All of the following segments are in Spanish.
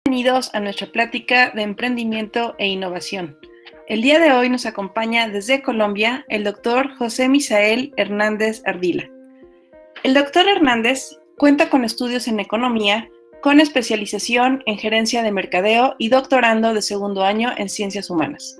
Bienvenidos a nuestra plática de emprendimiento e innovación. El día de hoy nos acompaña desde Colombia el doctor José Misael Hernández Ardila. El doctor Hernández cuenta con estudios en economía, con especialización en gerencia de mercadeo y doctorando de segundo año en ciencias humanas.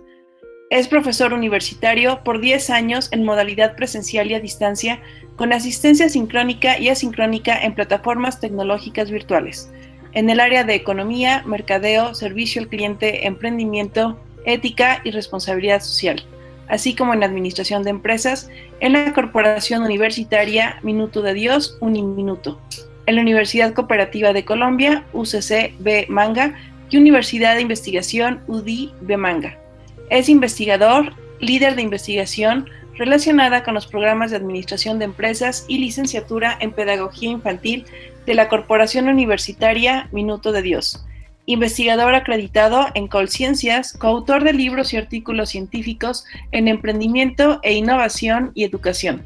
Es profesor universitario por 10 años en modalidad presencial y a distancia, con asistencia sincrónica y asincrónica en plataformas tecnológicas virtuales, en el área de economía, mercadeo, servicio al cliente, emprendimiento, ética y responsabilidad social, así como en administración de empresas, en la Corporación Universitaria Minuto de Dios, Uniminuto, en la Universidad Cooperativa de Colombia, UCC B Manga, y Universidad de Investigación UDI B Manga. Es investigador, líder de investigación relacionada con los programas de administración de empresas y licenciatura en pedagogía infantil de la Corporación Universitaria Minuto de Dios. Investigador acreditado en Colciencias, coautor de libros y artículos científicos en emprendimiento e innovación y educación.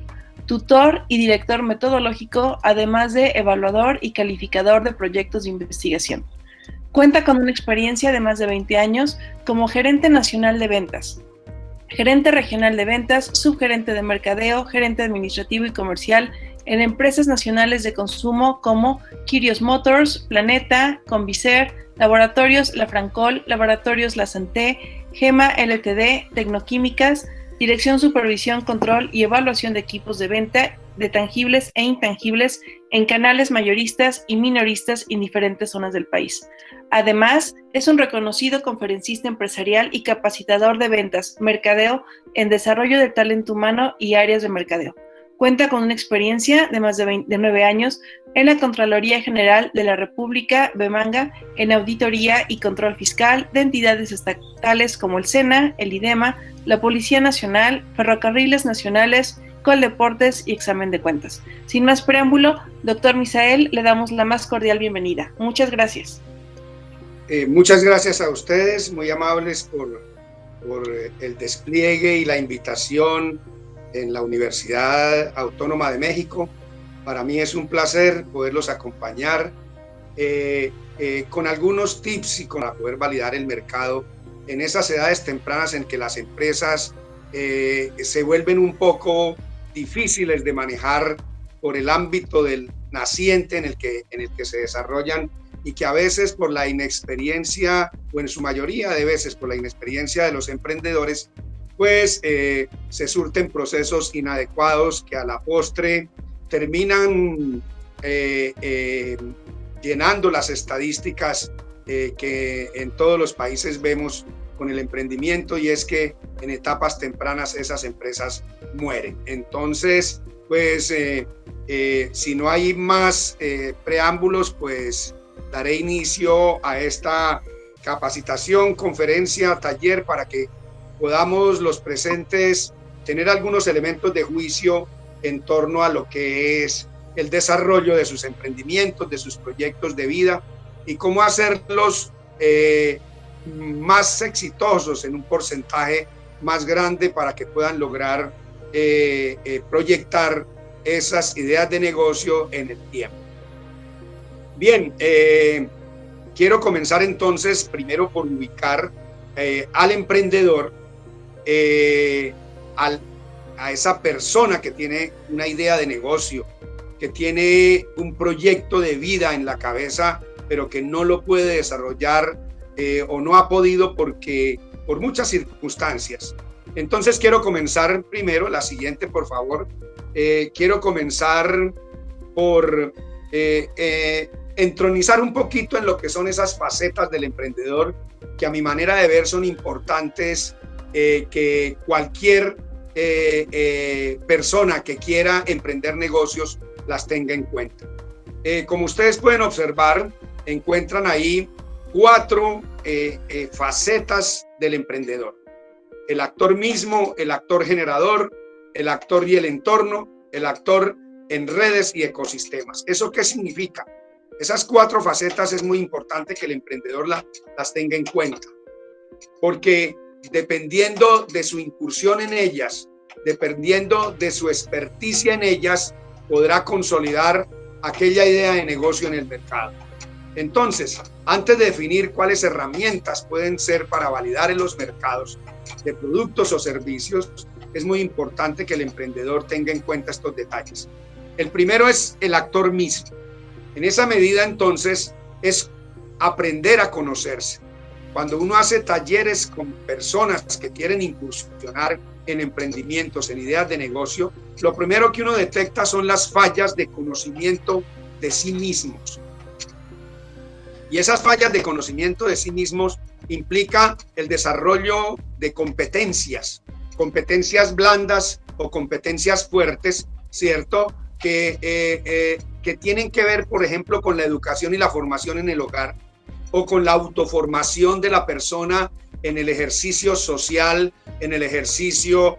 Tutor y director metodológico, además de evaluador y calificador de proyectos de investigación. Cuenta con una experiencia de más de 20 años como gerente nacional de ventas, gerente regional de ventas, subgerente de mercadeo, gerente administrativo y comercial en empresas nacionales de consumo como Kirios Motors, Planeta, Convicer, Laboratorios La Francol, Laboratorios La Santé, Gema Ltd, Tecnoquímicas, Dirección Supervisión, Control y Evaluación de Equipos de Venta de tangibles e intangibles en canales mayoristas y minoristas en diferentes zonas del país. Además, es un reconocido conferencista empresarial y capacitador de ventas, mercadeo, en desarrollo del talento humano y áreas de mercadeo. Cuenta con una experiencia de más de 9 años en la Contraloría General de la República B Manga, en auditoría y control fiscal de entidades estatales como el SENA, el IDEMA, la Policía Nacional, Ferrocarriles Nacionales, Coldeportes y Examen de Cuentas. Sin más preámbulo, doctor Misael, le damos la más cordial bienvenida. Muchas gracias. Muchas gracias a ustedes, muy amables por el despliegue y la invitación en la Universidad Autónoma de México. Para mí es un placer poderlos acompañar con algunos tips y para poder validar el mercado en esas edades tempranas en que las empresas se vuelven un poco difíciles de manejar por el ámbito del naciente en el que se desarrollan, y que a veces por la inexperiencia, o en su mayoría de veces por la inexperiencia de los emprendedores, pues se surten procesos inadecuados que a la postre terminan llenando las estadísticas que en todos los países vemos con el emprendimiento, y es que en etapas tempranas esas empresas mueren. Entonces, pues si no hay más preámbulos, pues daré inicio a esta capacitación, conferencia, taller, para que podamos los presentes tener algunos elementos de juicio en torno a lo que es el desarrollo de sus emprendimientos, de sus proyectos de vida, y cómo hacerlos más exitosos en un porcentaje más grande para que puedan lograr proyectar esas ideas de negocio en el tiempo. Bien, quiero comenzar entonces primero por ubicar al emprendedor, a esa persona que tiene una idea de negocio, que tiene un proyecto de vida en la cabeza, pero que no lo puede desarrollar o no ha podido por muchas circunstancias. Entonces quiero comenzar primero, la siguiente por favor, quiero comenzar por entronizar un poquito en lo que son esas facetas del emprendedor que a mi manera de ver son importantes, que cualquier persona que quiera emprender negocios las tenga en cuenta. Como ustedes pueden observar, encuentran ahí 4 facetas del emprendedor: el actor mismo, el actor generador, el actor y el entorno, el actor en redes y ecosistemas. ¿Eso qué significa? Esas 4 facetas es muy importante que el emprendedor las tenga en cuenta, porque dependiendo de su incursión en ellas, dependiendo de su experticia en ellas, podrá consolidar aquella idea de negocio en el mercado. Entonces, antes de definir cuáles herramientas pueden ser para validar en los mercados de productos o servicios, es muy importante que el emprendedor tenga en cuenta estos detalles. El primero es el actor mismo. En esa medida, entonces, es aprender a conocerse. Cuando uno hace talleres con personas que quieren incursionar en emprendimientos, en ideas de negocio, lo primero que uno detecta son las fallas de conocimiento de sí mismos. Y esas fallas de conocimiento de sí mismos implica el desarrollo de competencias blandas o competencias fuertes, ¿cierto? Que tienen que ver, por ejemplo, con la educación y la formación en el hogar, o con la autoformación de la persona en el ejercicio social, en el ejercicio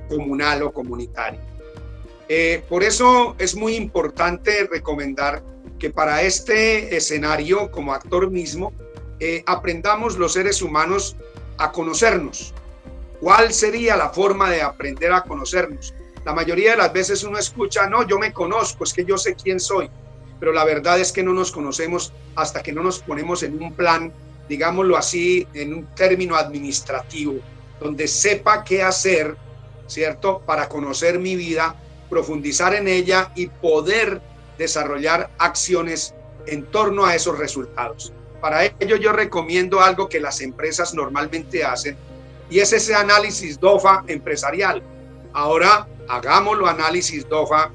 comunal o comunitario. Por eso es muy importante recomendar que para este escenario, como actor mismo, aprendamos los seres humanos a conocernos. ¿Cuál sería la forma de aprender a conocernos? La mayoría de las veces uno escucha, no, yo me conozco, es que yo sé quién soy. Pero la verdad es que no nos conocemos hasta que no nos ponemos en un plan, digámoslo así, en un término administrativo, donde sepa qué hacer, ¿cierto? Para conocer mi vida, profundizar en ella y poder desarrollar acciones en torno a esos resultados. Para ello yo recomiendo algo que las empresas normalmente hacen, y es ese análisis DOFA empresarial. Ahora hagámoslo análisis DOFA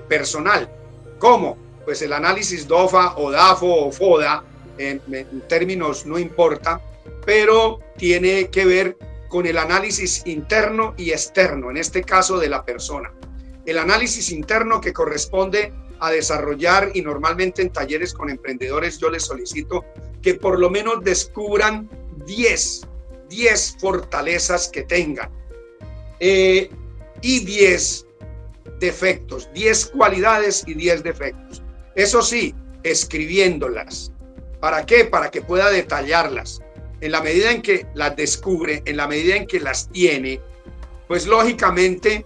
personal. ¿Cómo? Pues el análisis DOFA o DAFO o FODA, en términos no importa, pero tiene que ver con el análisis interno y externo, en este caso de la persona. El análisis interno que corresponde a desarrollar, y normalmente en talleres con emprendedores yo les solicito que por lo menos descubran 10 fortalezas que tengan y 10 defectos, 10 cualidades y 10 defectos. Eso sí, escribiéndolas. ¿Para qué? Para que pueda detallarlas. En la medida en que las descubre, en la medida en que las tiene, pues lógicamente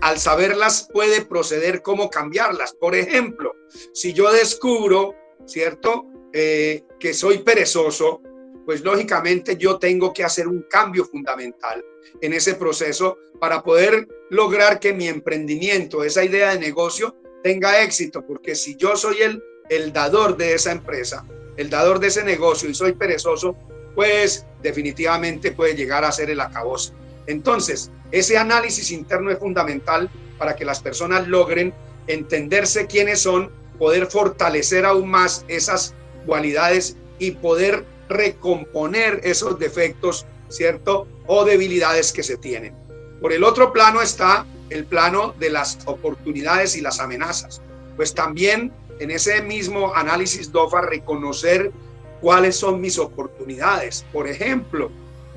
al saberlas puede proceder cómo cambiarlas. Por ejemplo, si yo descubro, ¿cierto? Que soy perezoso, pues lógicamente yo tengo que hacer un cambio fundamental en ese proceso para poder lograr que mi emprendimiento, esa idea de negocio, tenga éxito, porque si yo soy el dador de esa empresa, el dador de ese negocio y soy perezoso, pues definitivamente puede llegar a ser el acabose. Entonces, ese análisis interno es fundamental para que las personas logren entenderse quiénes son, poder fortalecer aún más esas cualidades y poder recomponer esos defectos, ¿cierto? O debilidades que se tienen. Por el otro plano está el plano de las oportunidades y las amenazas. Pues también en ese mismo análisis DOFA reconocer cuáles son mis oportunidades. Por ejemplo,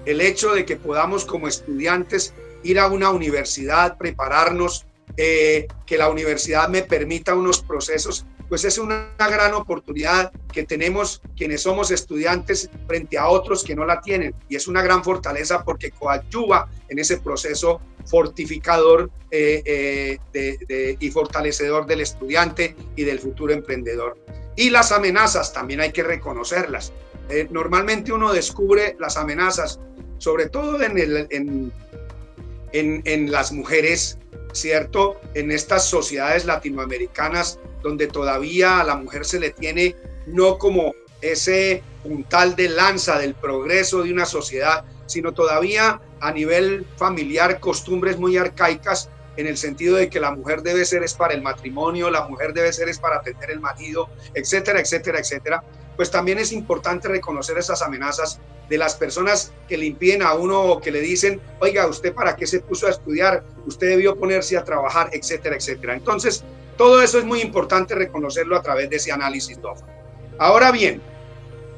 el hecho de que podamos como estudiantes ir a una universidad, prepararnos, que la universidad me permita unos procesos, pues es una gran oportunidad que tenemos quienes somos estudiantes frente a otros que no la tienen, y es una gran fortaleza porque coadyuva en ese proceso fortificador y fortalecedor del estudiante y del futuro emprendedor. Y las amenazas también hay que reconocerlas. Normalmente uno descubre las amenazas, sobre todo en las mujeres, ¿cierto? En estas sociedades latinoamericanas donde todavía a la mujer se le tiene no como ese puntal de lanza del progreso de una sociedad, sino todavía a nivel familiar costumbres muy arcaicas, en el sentido de que la mujer debe ser es para el matrimonio, la mujer debe ser es para atender el marido, etcétera, etcétera, etcétera. Pues también es importante reconocer esas amenazas de las personas que le impiden a uno o que le dicen, oiga, ¿usted para qué se puso a estudiar? Usted debió ponerse a trabajar, etcétera, etcétera. Entonces, todo eso es muy importante reconocerlo a través de ese análisis DOFA. Ahora bien,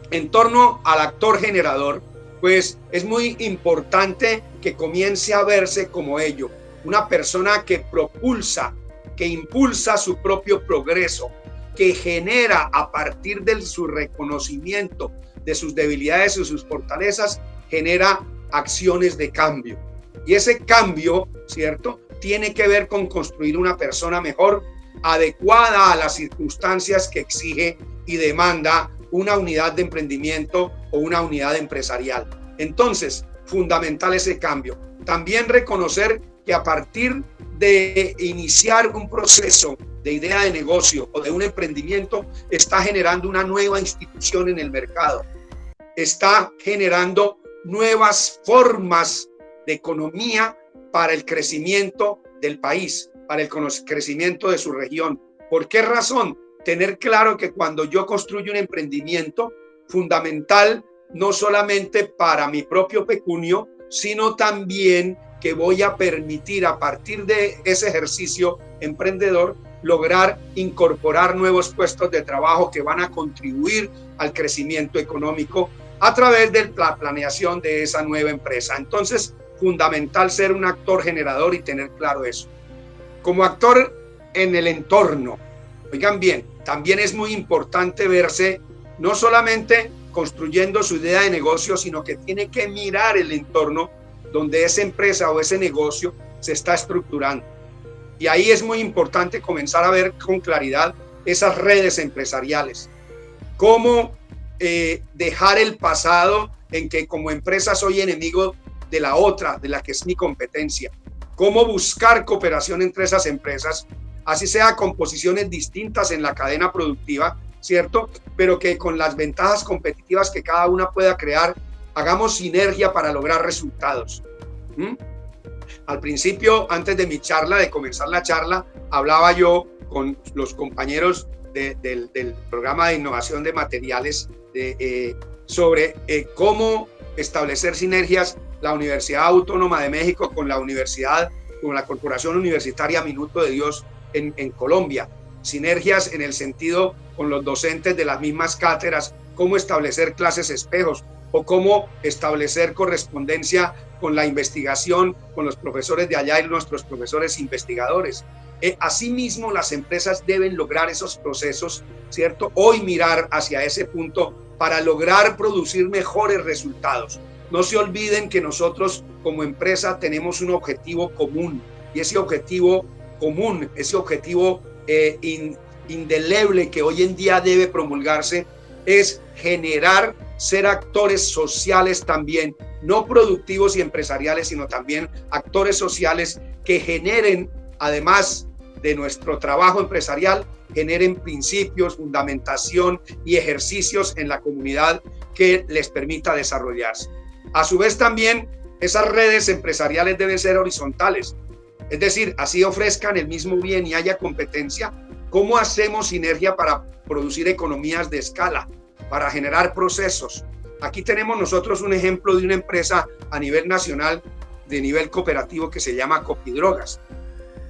en torno al actor generador, pues es muy importante que comience a verse como ello, una persona que propulsa, que impulsa su propio progreso, que genera a partir de su reconocimiento de sus debilidades y sus fortalezas, genera acciones de cambio. Y ese cambio, ¿cierto?, tiene que ver con construir una persona mejor adecuada a las circunstancias que exige y demanda una unidad de emprendimiento o una unidad empresarial. Entonces, fundamental ese cambio. También reconocer que a partir de iniciar un proceso de idea de negocio o de un emprendimiento, está generando una nueva institución en el mercado, está generando nuevas formas de economía para el crecimiento del país, para el crecimiento de su región. ¿Por qué razón? Tener claro que cuando yo construyo un emprendimiento, fundamental no solamente para mi propio pecunio, sino también que voy a permitir a partir de ese ejercicio emprendedor lograr incorporar nuevos puestos de trabajo que van a contribuir al crecimiento económico a través de la planeación de esa nueva empresa. Entonces, fundamental ser un actor generador y tener claro eso. Como actor en el entorno, oigan bien, también es muy importante verse no solamente construyendo su idea de negocio, sino que tiene que mirar el entorno donde esa empresa o ese negocio se está estructurando. Y ahí es muy importante comenzar a ver con claridad esas redes empresariales. Cómo dejar el pasado en que como empresa soy enemigo de la otra, de la que es mi competencia. Cómo buscar cooperación entre esas empresas, así sea con posiciones distintas en la cadena productiva, ¿cierto? Pero que con las ventajas competitivas que cada una pueda crear, hagamos sinergia para lograr resultados. Al principio, antes de mi charla, de comenzar la charla, hablaba yo con los compañeros del programa de innovación de materiales sobre cómo establecer sinergias la Universidad Autónoma de México con la Corporación Universitaria Minuto de Dios en Colombia. Sinergias en el sentido con los docentes de las mismas cátedras, cómo establecer clases espejos o cómo establecer correspondencia con la investigación, con los profesores de allá y nuestros profesores investigadores. Asimismo, las empresas deben lograr esos procesos, ¿cierto? Hoy mirar hacia ese punto para lograr producir mejores resultados. No se olviden que nosotros como empresa tenemos un objetivo común y ese objetivo común, ese objetivo indeleble que hoy en día debe promulgarse es generar, ser actores sociales también, no productivos y empresariales, sino también actores sociales que generen, además de nuestro trabajo empresarial, generen principios, fundamentación y ejercicios en la comunidad que les permita desarrollarse. A su vez también esas redes empresariales deben ser horizontales, es decir, así ofrezcan el mismo bien y haya competencia. ¿Cómo hacemos sinergia para producir economías de escala, para generar procesos? Aquí tenemos nosotros un ejemplo de una empresa a nivel nacional, de nivel cooperativo, que se llama Copidrogas.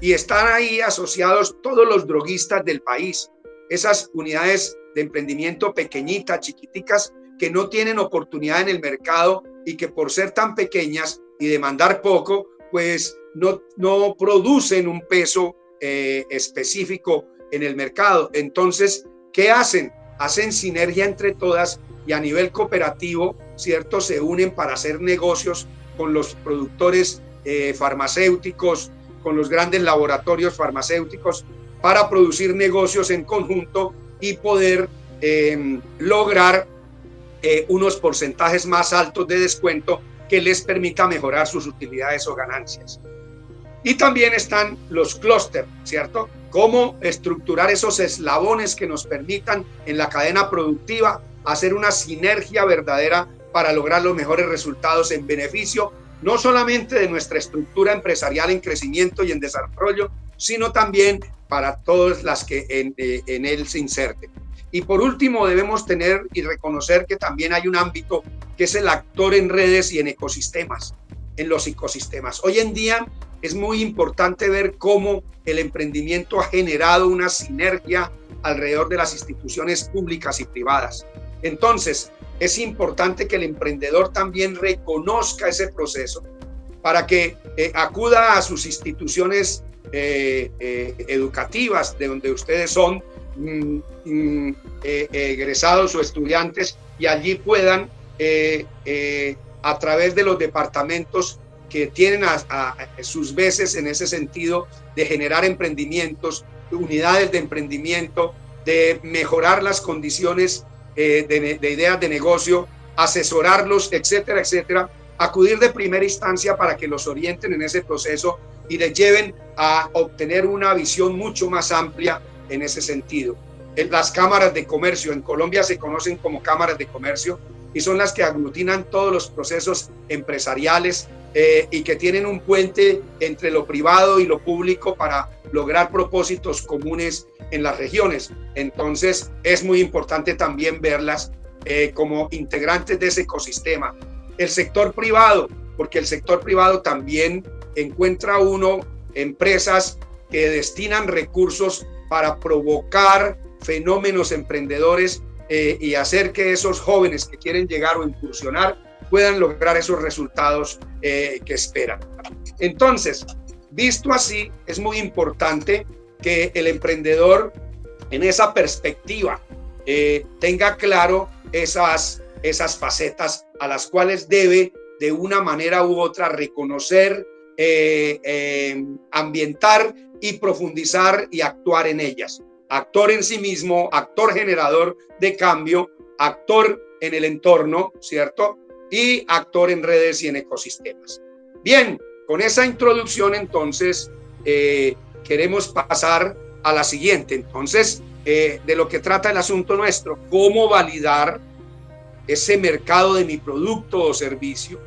Y están ahí asociados todos los droguistas del país, esas unidades de emprendimiento pequeñitas, chiquiticas, que no tienen oportunidad en el mercado y que por ser tan pequeñas y demandar poco, pues no producen un peso específico en el mercado. Entonces, ¿qué hacen? Hacen sinergia entre todas y a nivel cooperativo, ¿cierto? Se unen para hacer negocios con los productores farmacéuticos, con los grandes laboratorios farmacéuticos, para producir negocios en conjunto y poder lograr unos porcentajes más altos de descuento que les permita mejorar sus utilidades o ganancias. Y también están los clústeres, ¿cierto? Cómo estructurar esos eslabones que nos permitan en la cadena productiva hacer una sinergia verdadera para lograr los mejores resultados en beneficio no solamente de nuestra estructura empresarial en crecimiento y en desarrollo, sino también para todas las que en él se inserten. Y por último, debemos tener y reconocer que también hay un ámbito que es el actor en redes y en ecosistemas, en los ecosistemas. Hoy en día es muy importante ver cómo el emprendimiento ha generado una sinergia alrededor de las instituciones públicas y privadas. Entonces, es importante que el emprendedor también reconozca ese proceso para que acuda a sus instituciones educativas de donde ustedes son egresados o estudiantes y allí puedan a través de los departamentos que tienen a sus veces en ese sentido de generar emprendimientos, unidades de emprendimiento, de mejorar las condiciones de ideas de negocio, asesorarlos, etcétera, etcétera, acudir de primera instancia para que los orienten en ese proceso y les lleven a obtener una visión mucho más amplia en ese sentido. Las cámaras de comercio en Colombia se conocen como cámaras de comercio y son las que aglutinan todos los procesos empresariales y que tienen un puente entre lo privado y lo público para lograr propósitos comunes en las regiones. Entonces es muy importante también verlas como integrantes de ese ecosistema. El sector privado, porque el sector privado también encuentra uno empresas que destinan recursos para provocar fenómenos emprendedores y hacer que esos jóvenes que quieren llegar o incursionar puedan lograr esos resultados que esperan. Entonces, visto así, es muy importante que el emprendedor en esa perspectiva tenga claro esas facetas a las cuales debe de una manera u otra reconocer, ambientar y profundizar y actuar en ellas. Actor en sí mismo, actor generador de cambio, actor en el entorno, ¿cierto? Y actor en redes y en ecosistemas. Bien, con esa introducción entonces queremos pasar a la siguiente. Entonces, de lo que trata el asunto nuestro, cómo validar ese mercado de mi producto o servicio,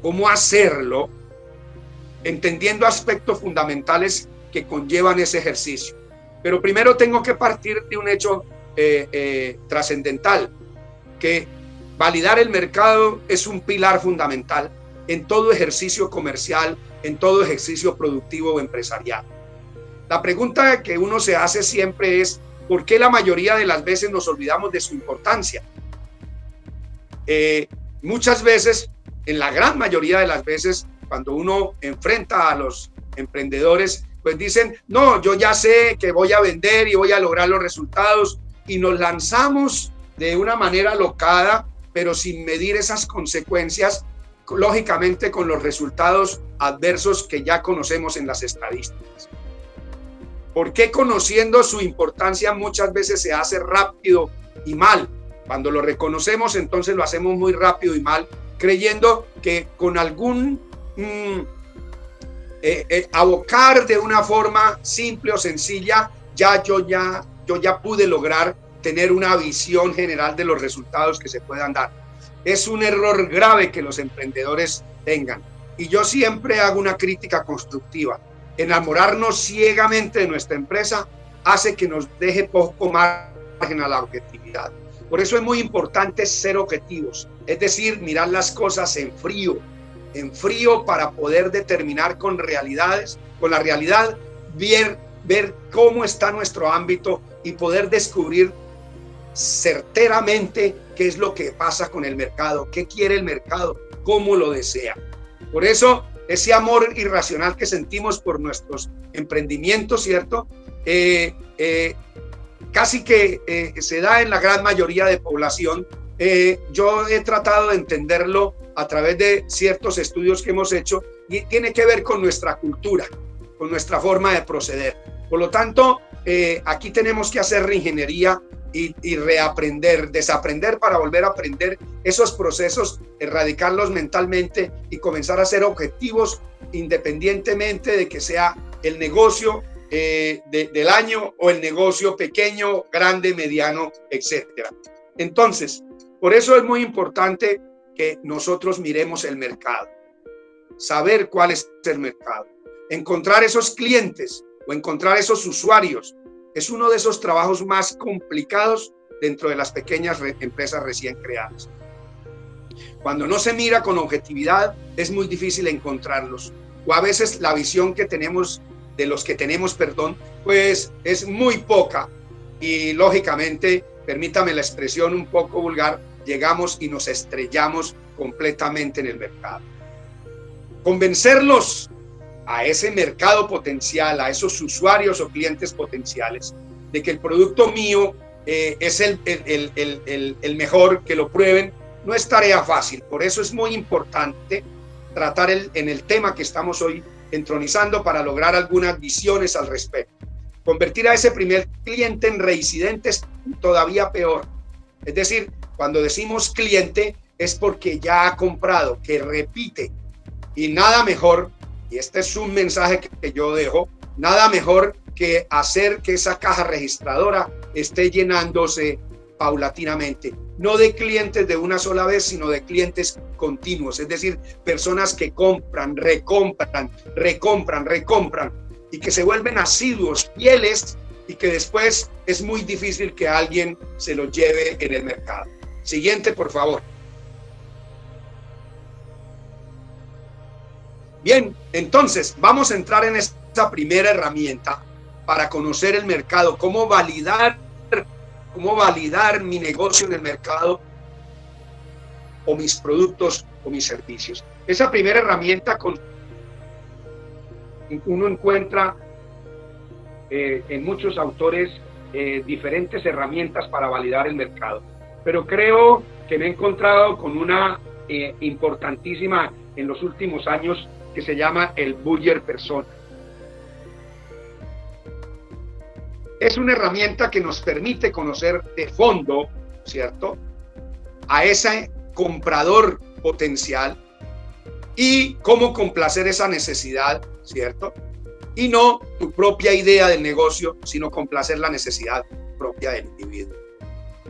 cómo hacerlo, entendiendo aspectos fundamentales que conllevan ese ejercicio. Pero primero tengo que partir de un hecho trascendental, que validar el mercado es un pilar fundamental en todo ejercicio comercial, en todo ejercicio productivo o empresarial. La pregunta que uno se hace siempre es, ¿por qué la mayoría de las veces nos olvidamos de su importancia? Muchas veces, en la gran mayoría de las veces, cuando uno enfrenta a los emprendedores, pues dicen, no, yo ya sé que voy a vender y voy a lograr los resultados, y nos lanzamos de una manera alocada, pero sin medir esas consecuencias, lógicamente con los resultados adversos que ya conocemos en las estadísticas. ¿Por qué conociendo su importancia muchas veces se hace rápido y mal? Cuando lo reconocemos, entonces lo hacemos muy rápido y mal, creyendo que con algún abocar de una forma simple o sencilla, yo ya pude lograr tener una visión general de los resultados que se puedan dar. Es un error grave que los emprendedores tengan. Y yo siempre hago una crítica constructiva. Enamorarnos ciegamente de nuestra empresa hace que nos deje poco margen a la objetividad. Por eso es muy importante ser objetivos, es decir, mirar las cosas en frío para poder determinar con la realidad, ver cómo está nuestro ámbito y poder descubrir certeramente qué es lo que pasa con el mercado, qué quiere el mercado, cómo lo desea. Por eso, ese amor irracional que sentimos por nuestros emprendimientos, ¿cierto? Casi que se da en la gran mayoría de población. Yo he tratado de entenderlo a través de ciertos estudios que hemos hecho y tiene que ver con nuestra cultura, con nuestra forma de proceder. Por lo tanto, aquí tenemos que hacer reingeniería y reaprender, desaprender para volver a aprender esos procesos, erradicarlos mentalmente y comenzar a ser objetivos independientemente de que sea el negocio del año o el negocio pequeño, grande, mediano, etcétera. Entonces, por eso es muy importante que nosotros miremos el mercado, saber cuál es el mercado, encontrar esos clientes o encontrar esos usuarios. Es uno de esos trabajos más complicados dentro de las pequeñas empresas recién creadas. Cuando no se mira con objetividad, es muy difícil encontrarlos. O a veces la visión que tenemos de los que tenemos, pues es muy poca. Y lógicamente, permítame la expresión un poco vulgar, llegamos y nos estrellamos completamente en el mercado. Convencerlos a ese mercado potencial, a esos usuarios o clientes potenciales, de que el producto mío es el mejor, que lo prueben, no es tarea fácil. Por eso es muy importante tratar en el tema que estamos hoy entronizando para lograr algunas visiones al respecto. Convertir a ese primer cliente en reincidente es todavía peor. Es decir, cuando decimos cliente es porque ya ha comprado, que repite. Y nada mejor, y este es un mensaje que yo dejo, nada mejor que hacer que esa caja registradora esté llenándose paulatinamente. No de clientes de una sola vez, sino de clientes continuos. Es decir, personas que compran, recompran, y que se vuelven asiduos, fieles, y que después es muy difícil que alguien se los lleve en el mercado. Siguiente, por favor. Bien, entonces vamos a entrar en esta primera herramienta para conocer el mercado, cómo validar mi negocio en el mercado o mis productos o mis servicios. Esa primera herramienta uno encuentra en muchos autores diferentes herramientas para validar el mercado, pero creo que me he encontrado con una importantísima en los últimos años que se llama el Buyer Persona. Es una herramienta que nos permite conocer de fondo, ¿cierto?, a ese comprador potencial y cómo complacer esa necesidad, ¿cierto? Y no tu propia idea del negocio, sino complacer la necesidad propia del individuo.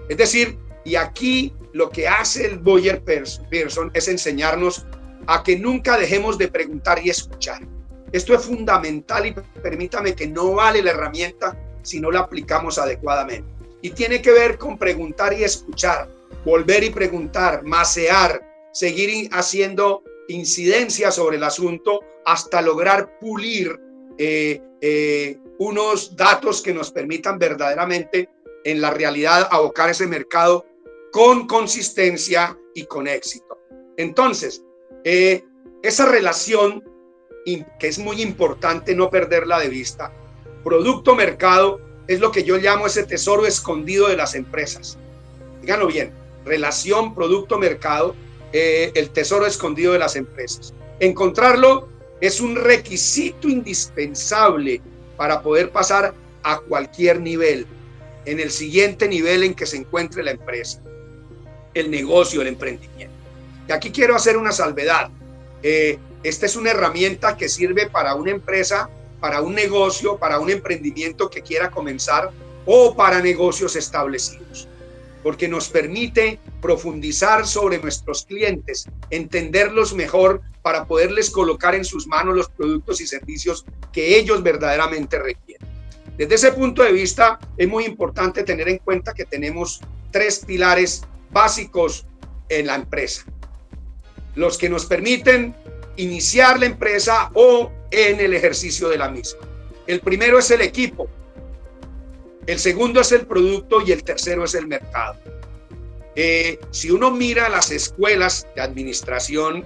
Es decir, y aquí lo que hace el Buyer Person es enseñarnos a que nunca dejemos de preguntar y escuchar. Esto es fundamental y permítame que no vale la herramienta si no la aplicamos adecuadamente. Y tiene que ver con preguntar y escuchar, volver y preguntar, macear, seguir haciendo incidencia sobre el asunto hasta lograr pulir unos datos que nos permitan verdaderamente en la realidad abocar ese mercado con consistencia y con éxito. Entonces, esa relación que es muy importante no perderla de vista, producto-mercado, es lo que yo llamo ese tesoro escondido de las empresas. Díganlo bien, relación producto-mercado, el tesoro escondido de las empresas. Encontrarlo es un requisito indispensable para poder pasar a cualquier nivel, en el siguiente nivel en que se encuentre la empresa, el negocio, el emprendimiento. Y aquí quiero hacer una salvedad. Esta es una herramienta que sirve para una empresa, para un negocio, para un emprendimiento que quiera comenzar o para negocios establecidos, porque nos permite profundizar sobre nuestros clientes, entenderlos mejor para poderles colocar en sus manos los productos y servicios que ellos verdaderamente requieren. Desde ese punto de vista, es muy importante tener en cuenta que tenemos 3 pilares básicos en la empresa, los que nos permiten iniciar la empresa o en el ejercicio de la misma. El primero es el equipo, el segundo es el producto y el tercero es el mercado. Si uno mira las escuelas de administración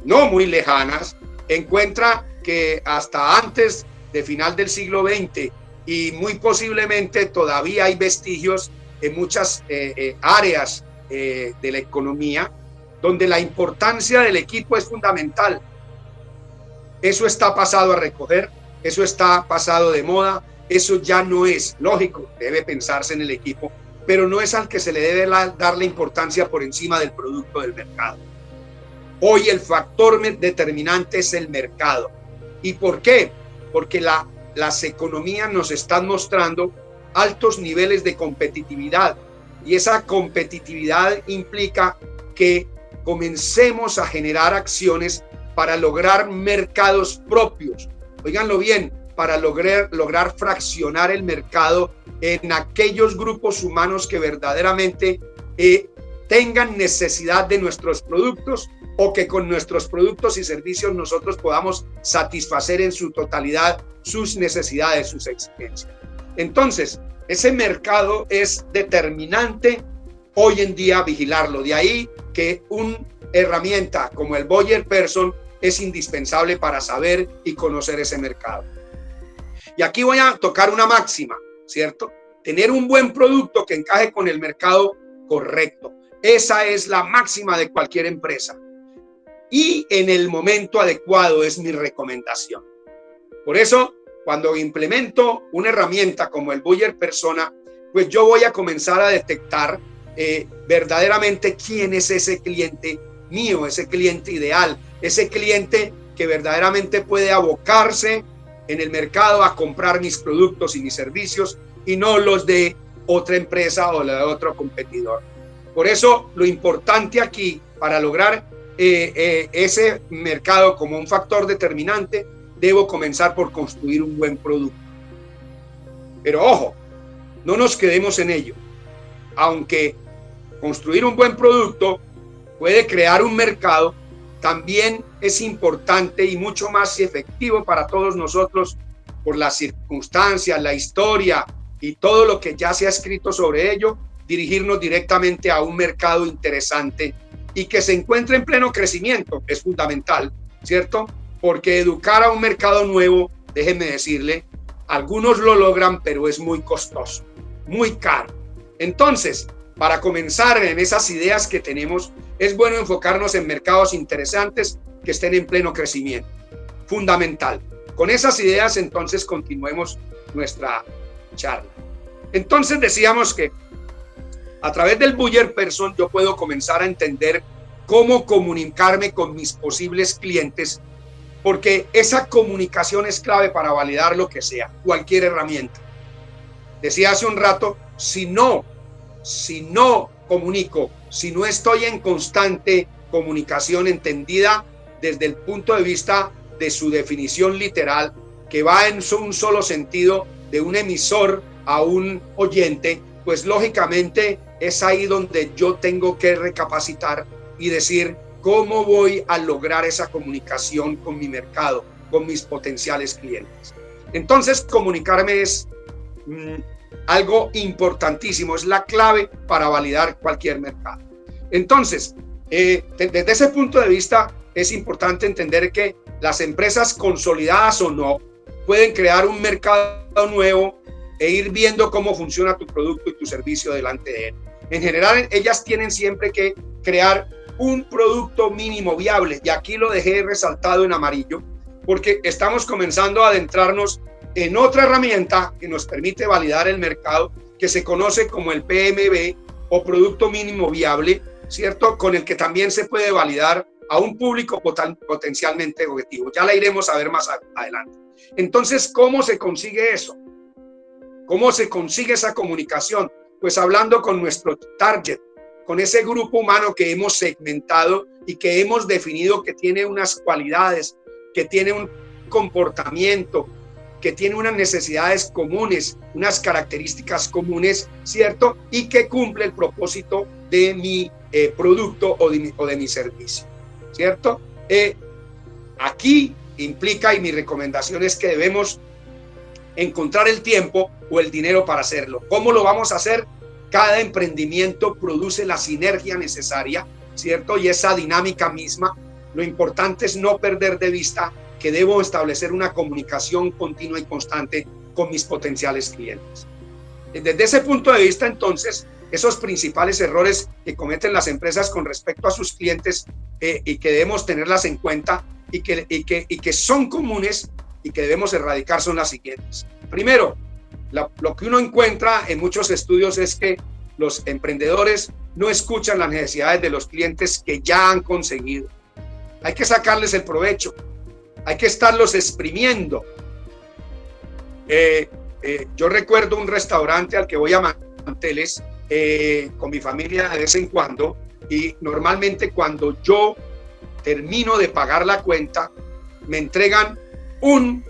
no muy lejanas, encuentra que hasta antes de final del siglo XX y muy posiblemente todavía hay vestigios en muchas áreas de la economía donde la importancia del equipo es fundamental. Eso está pasado a recoger, eso está pasado de moda, eso ya no es lógico, debe pensarse en el equipo, pero no es al que se le debe dar la importancia por encima del producto del mercado. Hoy el factor determinante es el mercado. ¿Y por qué? Porque las economías nos están mostrando altos niveles de competitividad y esa competitividad implica que comencemos a generar acciones para lograr mercados propios. Óiganlo bien, para lograr fraccionar el mercado en aquellos grupos humanos que verdaderamente tengan necesidad de nuestros productos o que con nuestros productos y servicios nosotros podamos satisfacer en su totalidad sus necesidades, sus exigencias. Entonces, ese mercado es determinante hoy en día vigilarlo. De ahí que una herramienta como el Buyer Person es indispensable para saber y conocer ese mercado. Y aquí voy a tocar una máxima, ¿cierto? Tener un buen producto que encaje con el mercado correcto. Esa es la máxima de cualquier empresa. Y en el momento adecuado es mi recomendación. Por eso, cuando implemento una herramienta como el Buyer Persona, pues yo voy a comenzar a detectar verdaderamente quién es ese cliente mío, ese cliente ideal, ese cliente que verdaderamente puede abocarse en el mercado a comprar mis productos y mis servicios y no los de otra empresa o la de otro competidor. Por eso lo importante aquí para lograr ese mercado como un factor determinante, debo comenzar por construir un buen producto. Pero ojo, no nos quedemos en ello. Aunque construir un buen producto puede crear un mercado, también es importante y mucho más efectivo para todos nosotros por las circunstancias, la historia y todo lo que ya se ha escrito sobre ello, dirigirnos directamente a un mercado interesante y que se encuentre en pleno crecimiento. Es fundamental, ¿cierto? Porque educar a un mercado nuevo, déjenme decirle, algunos lo logran, pero es muy costoso, muy caro. Entonces, para comenzar en esas ideas que tenemos, es bueno enfocarnos en mercados interesantes que estén en pleno crecimiento. Fundamental. Con esas ideas, entonces, continuemos nuestra charla. Entonces, decíamos que a través del Buyer Person yo puedo comenzar a entender cómo comunicarme con mis posibles clientes, porque esa comunicación es clave para validar lo que sea, cualquier herramienta. Decía hace un rato, si no comunico, si no estoy en constante comunicación entendida desde el punto de vista de su definición literal, que va en un solo sentido de un emisor a un oyente, pues lógicamente es ahí donde yo tengo que recapacitar y decir cómo voy a lograr esa comunicación con mi mercado, con mis potenciales clientes. Entonces, comunicarme es algo importantísimo, es la clave para validar cualquier mercado. Entonces, desde ese punto de vista, es importante entender que las empresas consolidadas o no pueden crear un mercado nuevo e ir viendo cómo funciona tu producto y tu servicio delante de él. En general, ellas tienen siempre que crear un producto mínimo viable, y aquí lo dejé resaltado en amarillo, porque estamos comenzando a adentrarnos en otra herramienta que nos permite validar el mercado, que se conoce como el PMV o Producto Mínimo Viable, ¿cierto? Con el que también se puede validar a un público potencialmente objetivo. Ya la iremos a ver más adelante. Entonces, ¿cómo se consigue eso? ¿Cómo se consigue esa comunicación? Pues hablando con nuestro target, con ese grupo humano que hemos segmentado y que hemos definido que tiene unas cualidades, que tiene un comportamiento, que tiene unas necesidades comunes, unas características comunes, ¿cierto? Y que cumple el propósito de mi producto o de mi servicio, ¿cierto? Aquí implica, y mi recomendación es que debemos encontrar el tiempo o el dinero para hacerlo. ¿Cómo lo vamos a hacer? Cada emprendimiento produce la sinergia necesaria, ¿cierto? Y esa dinámica misma. Lo importante es no perder de vista que debo establecer una comunicación continua y constante con mis potenciales clientes. Desde ese punto de vista, entonces, esos principales errores que cometen las empresas con respecto a sus clientes y que debemos tenerlas en cuenta y que son comunes y que debemos erradicar son las siguientes. Primero, lo que uno encuentra en muchos estudios es que los emprendedores no escuchan las necesidades de los clientes que ya han conseguido. Hay que sacarles el provecho, hay que estarlos exprimiendo. Yo recuerdo un restaurante al que voy a manteles con mi familia de vez en cuando, y normalmente cuando yo termino de pagar la cuenta, me entregan un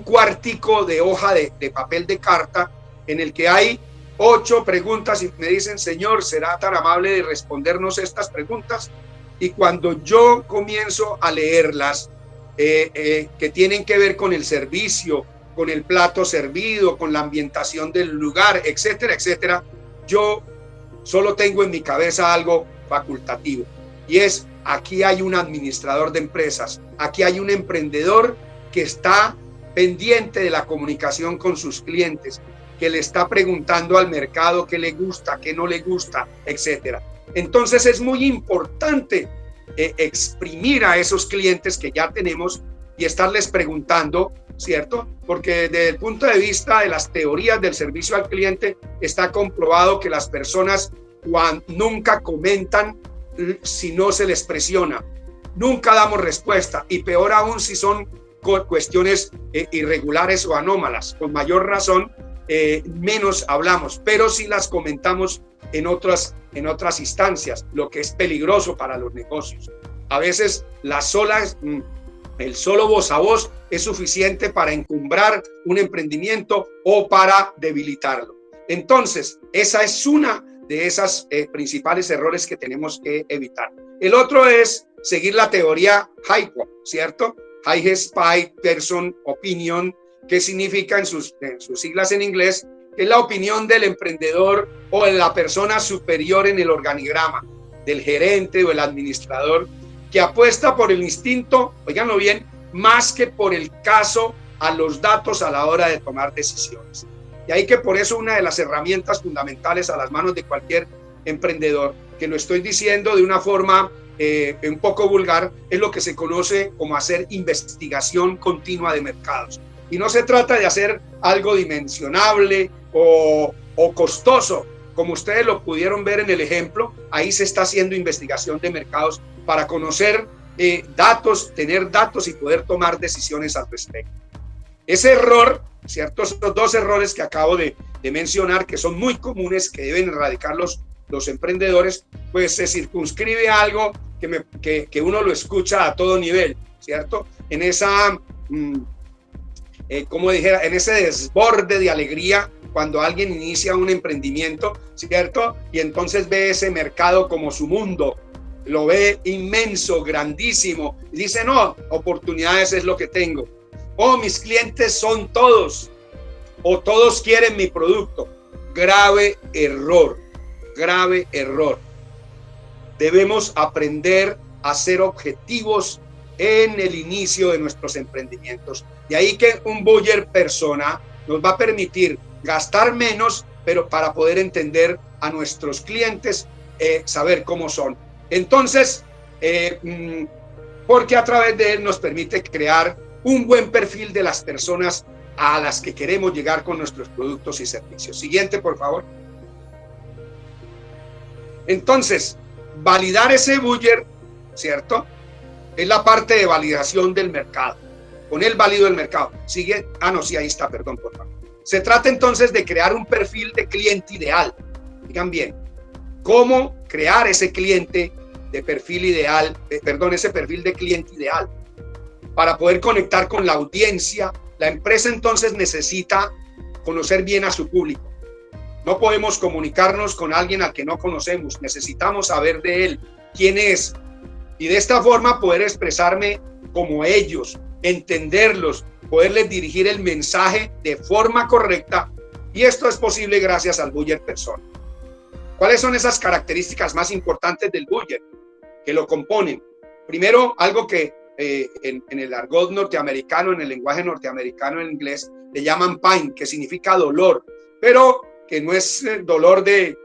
cuartico de hoja de papel de carta en el que hay 8 preguntas y me dicen: señor, ¿será tan amable de respondernos estas preguntas? Y cuando yo comienzo a leerlas, que tienen que ver con el servicio, con el plato servido, con la ambientación del lugar, etcétera, etcétera, yo solo tengo en mi cabeza algo facultativo, y es: aquí hay un administrador de empresas, aquí hay un emprendedor que está pendiente de la comunicación con sus clientes, que le está preguntando al mercado qué le gusta, qué no le gusta, etcétera. Entonces es muy importante exprimir a esos clientes que ya tenemos y estarles preguntando ¿cierto? Porque desde el punto de vista de las teorías del servicio al cliente está comprobado que las personas nunca comentan si no se les presiona, nunca damos respuesta, y peor aún si son cuestiones irregulares o anómalas. Con mayor razón, menos hablamos, pero sí las comentamos en otras instancias, lo que es peligroso para los negocios. A veces el solo voz a voz es suficiente para encumbrar un emprendimiento o para debilitarlo. Entonces, esa es una de esas principales errores que tenemos que evitar. El otro es seguir la teoría HiPO, ¿cierto? Highest Paid Person Opinion, que significa en sus siglas en inglés, que es la opinión del emprendedor o de la persona superior en el organigrama, del gerente o el administrador, que apuesta por el instinto, óiganlo bien, más que por el caso a los datos a la hora de tomar decisiones. Y ahí que por eso una de las herramientas fundamentales a las manos de cualquier emprendedor, que lo estoy diciendo de una forma un poco vulgar, es lo que se conoce como hacer investigación continua de mercados. Y no se trata de hacer algo dimensionable o costoso, como ustedes lo pudieron ver en el ejemplo. Ahí se está haciendo investigación de mercados para conocer datos, tener datos y poder tomar decisiones al respecto. Ese error, ¿cierto? Estos dos errores que acabo de mencionar, que son muy comunes, que deben erradicar los emprendedores, pues se circunscribe a algo que uno lo escucha a todo nivel, ¿cierto? En esa, como dijera, en ese desborde de alegría cuando alguien inicia un emprendimiento, ¿cierto? Y entonces ve ese mercado como su mundo, lo ve inmenso, grandísimo, y dice, no, oportunidades es lo que tengo. O mis clientes son todos, o todos quieren mi producto. Grave error, grave error. Debemos aprender a ser objetivos en el inicio de nuestros emprendimientos. De ahí que un buyer persona nos va a permitir gastar menos, pero para poder entender a nuestros clientes, saber cómo son. Entonces, porque a través de él nos permite crear un buen perfil de las personas a las que queremos llegar con nuestros productos y servicios. Siguiente, por favor. Entonces, validar ese buyer, ¿cierto? Es la parte de validación del mercado. Con él valido el mercado. Sigue. No, sí, ahí está, perdón, por favor. Se trata entonces de crear un perfil de cliente ideal. Digan bien, ¿cómo crear ese cliente de perfil ideal? Ese perfil de cliente ideal. Para poder conectar con la audiencia, la empresa entonces necesita conocer bien a su público. No podemos comunicarnos con alguien al que no conocemos. Necesitamos saber de él, quién es. Y de esta forma poder expresarme como ellos, entenderlos, poderles dirigir el mensaje de forma correcta. Y esto es posible gracias al buyer persona. ¿Cuáles son esas características más importantes del buyer que lo componen? Primero, algo que en el argot norteamericano, en el lenguaje norteamericano, en inglés, le llaman pain, que significa dolor, pero que no es dolor de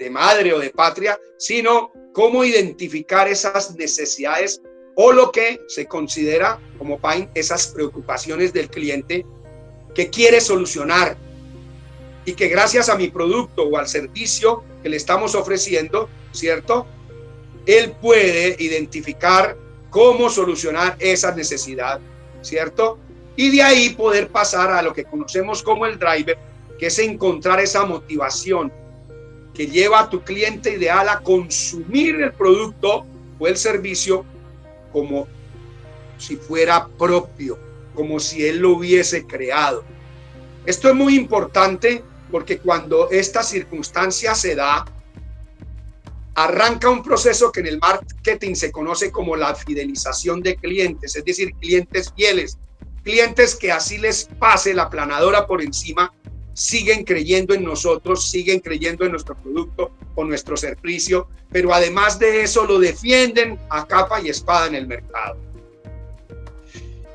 madre o de patria, sino cómo identificar esas necesidades o lo que se considera como pain, esas preocupaciones del cliente que quiere solucionar y que gracias a mi producto o al servicio que le estamos ofreciendo, ¿cierto? Él puede identificar cómo solucionar esa necesidad, ¿cierto? Y de ahí poder pasar a lo que conocemos como el driver, que es encontrar esa motivación que lleva a tu cliente ideal a consumir el producto o el servicio como si fuera propio, como si él lo hubiese creado. Esto es muy importante porque cuando esta circunstancia se da, arranca un proceso que en el marketing se conoce como la fidelización de clientes, es decir, clientes fieles, clientes que así les pase la planadora por encima, siguen creyendo en nosotros, siguen creyendo en nuestro producto o nuestro servicio, pero además de eso lo defienden a capa y espada en el mercado.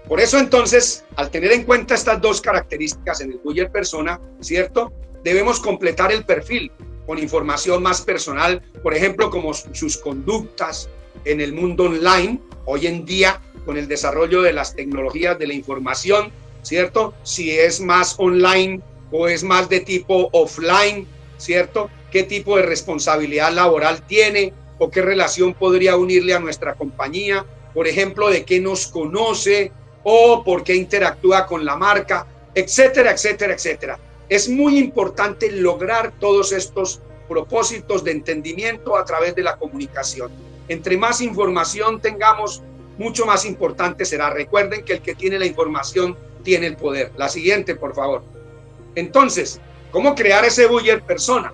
Por eso entonces, al tener en cuenta estas dos características en el buyer persona, ¿cierto? Debemos completar el perfil con información más personal, por ejemplo, como sus conductas en el mundo online. Hoy en día, con el desarrollo de las tecnologías de la información, ¿cierto? Si es más online o es más de tipo offline, ¿cierto? ¿Qué tipo de responsabilidad laboral tiene o qué relación podría unirle a nuestra compañía? Por ejemplo, de qué nos conoce o por qué interactúa con la marca, etcétera, etcétera, etcétera. Es muy importante lograr todos estos propósitos de entendimiento a través de la comunicación. Entre más información tengamos, mucho más importante será. Recuerden que el que tiene la información tiene el poder. La siguiente, por favor. Entonces, ¿cómo crear ese buyer persona?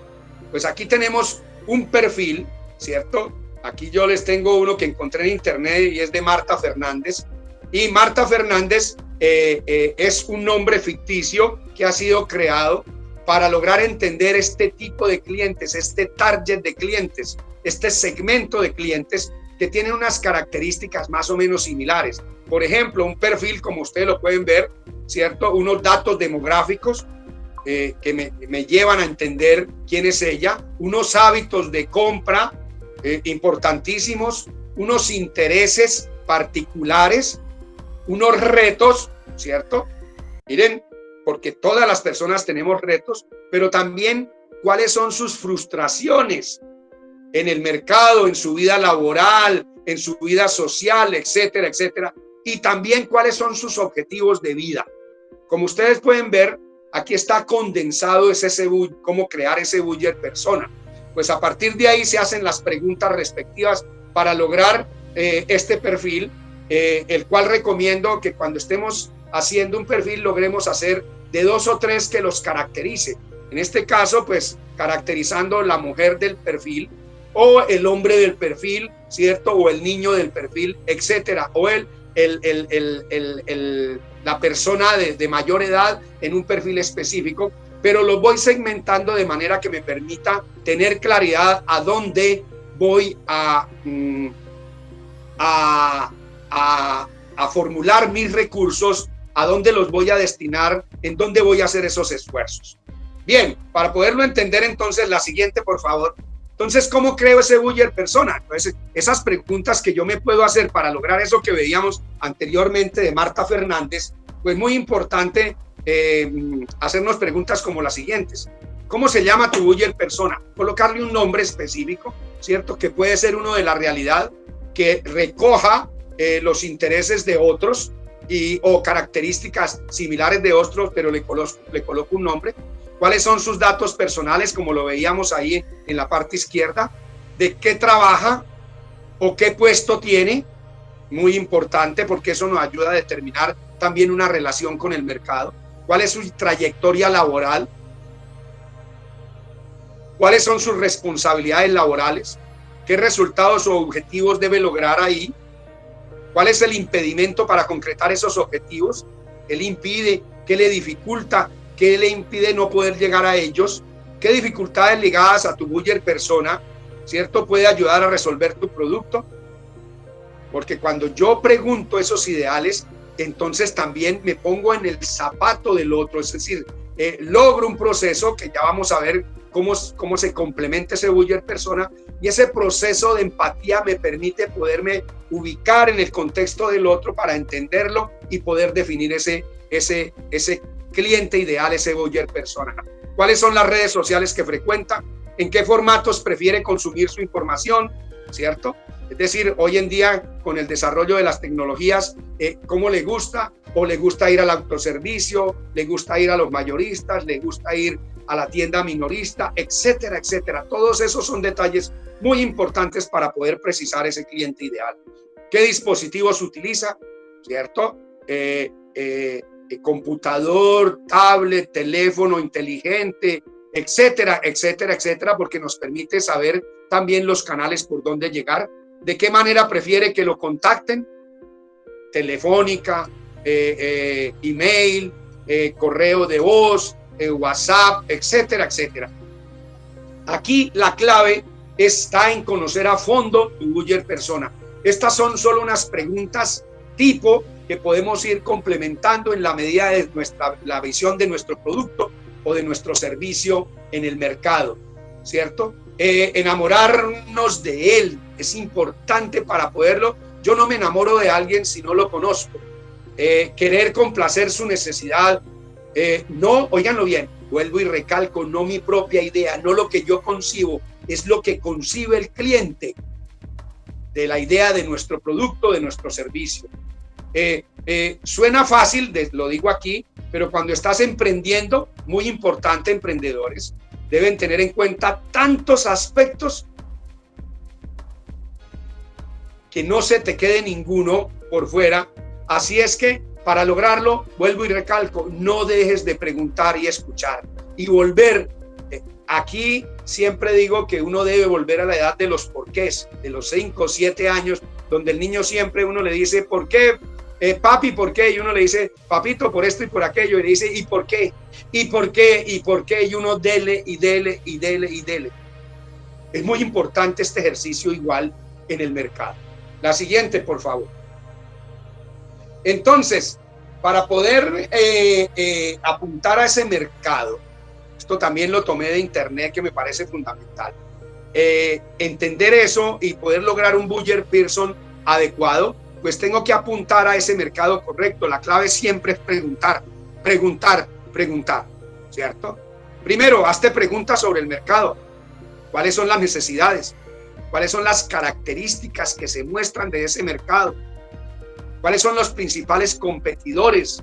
Pues aquí tenemos un perfil, ¿cierto? Aquí yo les tengo uno que encontré en internet y es de Marta Fernández. Y Marta Fernández es un nombre ficticio que ha sido creado para lograr entender este tipo de clientes, este target de clientes, este segmento de clientes que tienen unas características más o menos similares. Por ejemplo, un perfil, como ustedes lo pueden ver, ¿cierto? Unos datos demográficos que me llevan a entender quién es ella, unos hábitos de compra importantísimos, unos intereses particulares, unos retos, ¿cierto? Miren, porque todas las personas tenemos retos, pero también cuáles son sus frustraciones en el mercado, en su vida laboral, en su vida social, etcétera, etcétera. Y también cuáles son sus objetivos de vida. Como ustedes pueden ver, aquí está condensado cómo crear ese buyer persona. Pues a partir de ahí se hacen las preguntas respectivas para lograr este perfil, el cual recomiendo que cuando estemos haciendo un perfil logremos hacer de 2 o 3 que los caracterice. En este caso, pues caracterizando la mujer del perfil o el hombre del perfil, ¿cierto? O el niño del perfil, etcétera. O la persona de mayor edad en un perfil específico, pero los voy segmentando de manera que me permita tener claridad a dónde voy a formular mis recursos, a dónde los voy a destinar, en dónde voy a hacer esos esfuerzos. Bien, para poderlo entender entonces, la siguiente, por favor. Entonces, ¿cómo creo ese buyer persona? Entonces, esas preguntas que yo me puedo hacer para lograr eso que veíamos anteriormente de Marta Fernández, pues muy importante hacernos preguntas como las siguientes. ¿Cómo se llama tu buyer persona? Colocarle un nombre específico, ¿cierto? Que puede ser uno de la realidad, que recoja los intereses de otros o características similares de otros, pero le coloco un nombre. ¿Cuáles son sus datos personales, como lo veíamos ahí en la parte izquierda? ¿De qué trabaja o qué puesto tiene? Muy importante, porque eso nos ayuda a determinar también una relación con el mercado. ¿Cuál es su trayectoria laboral? ¿Cuáles son sus responsabilidades laborales? ¿Qué resultados o objetivos debe lograr ahí? ¿Cuál es el impedimento para concretar esos objetivos? ¿Qué le impide? ¿Qué le dificulta? ¿Qué le impide no poder llegar a ellos? ¿Qué dificultades ligadas a tu buyer persona, ¿cierto?, puede ayudar a resolver tu producto? Porque cuando yo pregunto esos ideales, entonces también me pongo en el zapato del otro, es decir, logro un proceso que ya vamos a ver cómo se complementa ese buyer persona, y ese proceso de empatía me permite poderme ubicar en el contexto del otro para entenderlo y poder definir ese cliente ideal, ese buyer persona. ¿Cuáles son las redes sociales que frecuenta? ¿En qué formatos prefiere consumir su información? ¿Cierto? Es decir, hoy en día con el desarrollo de las tecnologías, ¿cómo le gusta? O le gusta ir al autoservicio, le gusta ir a los mayoristas, le gusta ir a la tienda minorista, etcétera, etcétera. Todos esos son detalles muy importantes para poder precisar ese cliente ideal. ¿Qué dispositivos utiliza? ¿Cierto? Computador, tablet, teléfono inteligente, etcétera, etcétera, etcétera, porque nos permite saber también los canales por donde llegar. ¿De qué manera prefiere que lo contacten? Telefónica, email, correo de voz, WhatsApp, etcétera, etcétera. Aquí la clave está en conocer a fondo tu buyer persona. Estas son solo unas preguntas tipo que podemos ir complementando en la medida de la visión de nuestro producto o de nuestro servicio en el mercado, ¿cierto? Enamorarnos de él es importante para poderlo. Yo no me enamoro de alguien si no lo conozco. querer complacer su necesidad. No, óiganlo bien, vuelvo y recalco, no mi propia idea, no lo que yo concibo, es lo que concibe el cliente de la idea de nuestro producto, de nuestro servicio. Suena fácil, lo digo aquí, pero cuando estás emprendiendo, muy importante, emprendedores deben tener en cuenta tantos aspectos que no se te quede ninguno por fuera. Así es que para lograrlo, vuelvo y recalco, no dejes de preguntar y escuchar y volver. Aquí siempre digo que uno debe volver a la edad de los porqués, de los 5 o 7 años, donde el niño siempre uno le dice, ¿por qué? Papi, ¿por qué? Y uno le dice, papito, por esto y por aquello, y le dice, ¿y por qué? ¿Y por qué? ¿Y por qué? Y uno dele y dele y dele y dele. Es muy importante este ejercicio igual en el mercado. La siguiente, por favor. Entonces, para poder apuntar a ese mercado, esto también lo tomé de internet, que me parece fundamental, entender eso y poder lograr un Buyer Pearson adecuado, pues tengo que apuntar a ese mercado correcto. La clave siempre es preguntar, preguntar, preguntar, ¿cierto? Primero, hazte preguntas sobre el mercado. ¿Cuáles son las necesidades? ¿Cuáles son las características que se muestran de ese mercado? ¿Cuáles son los principales competidores?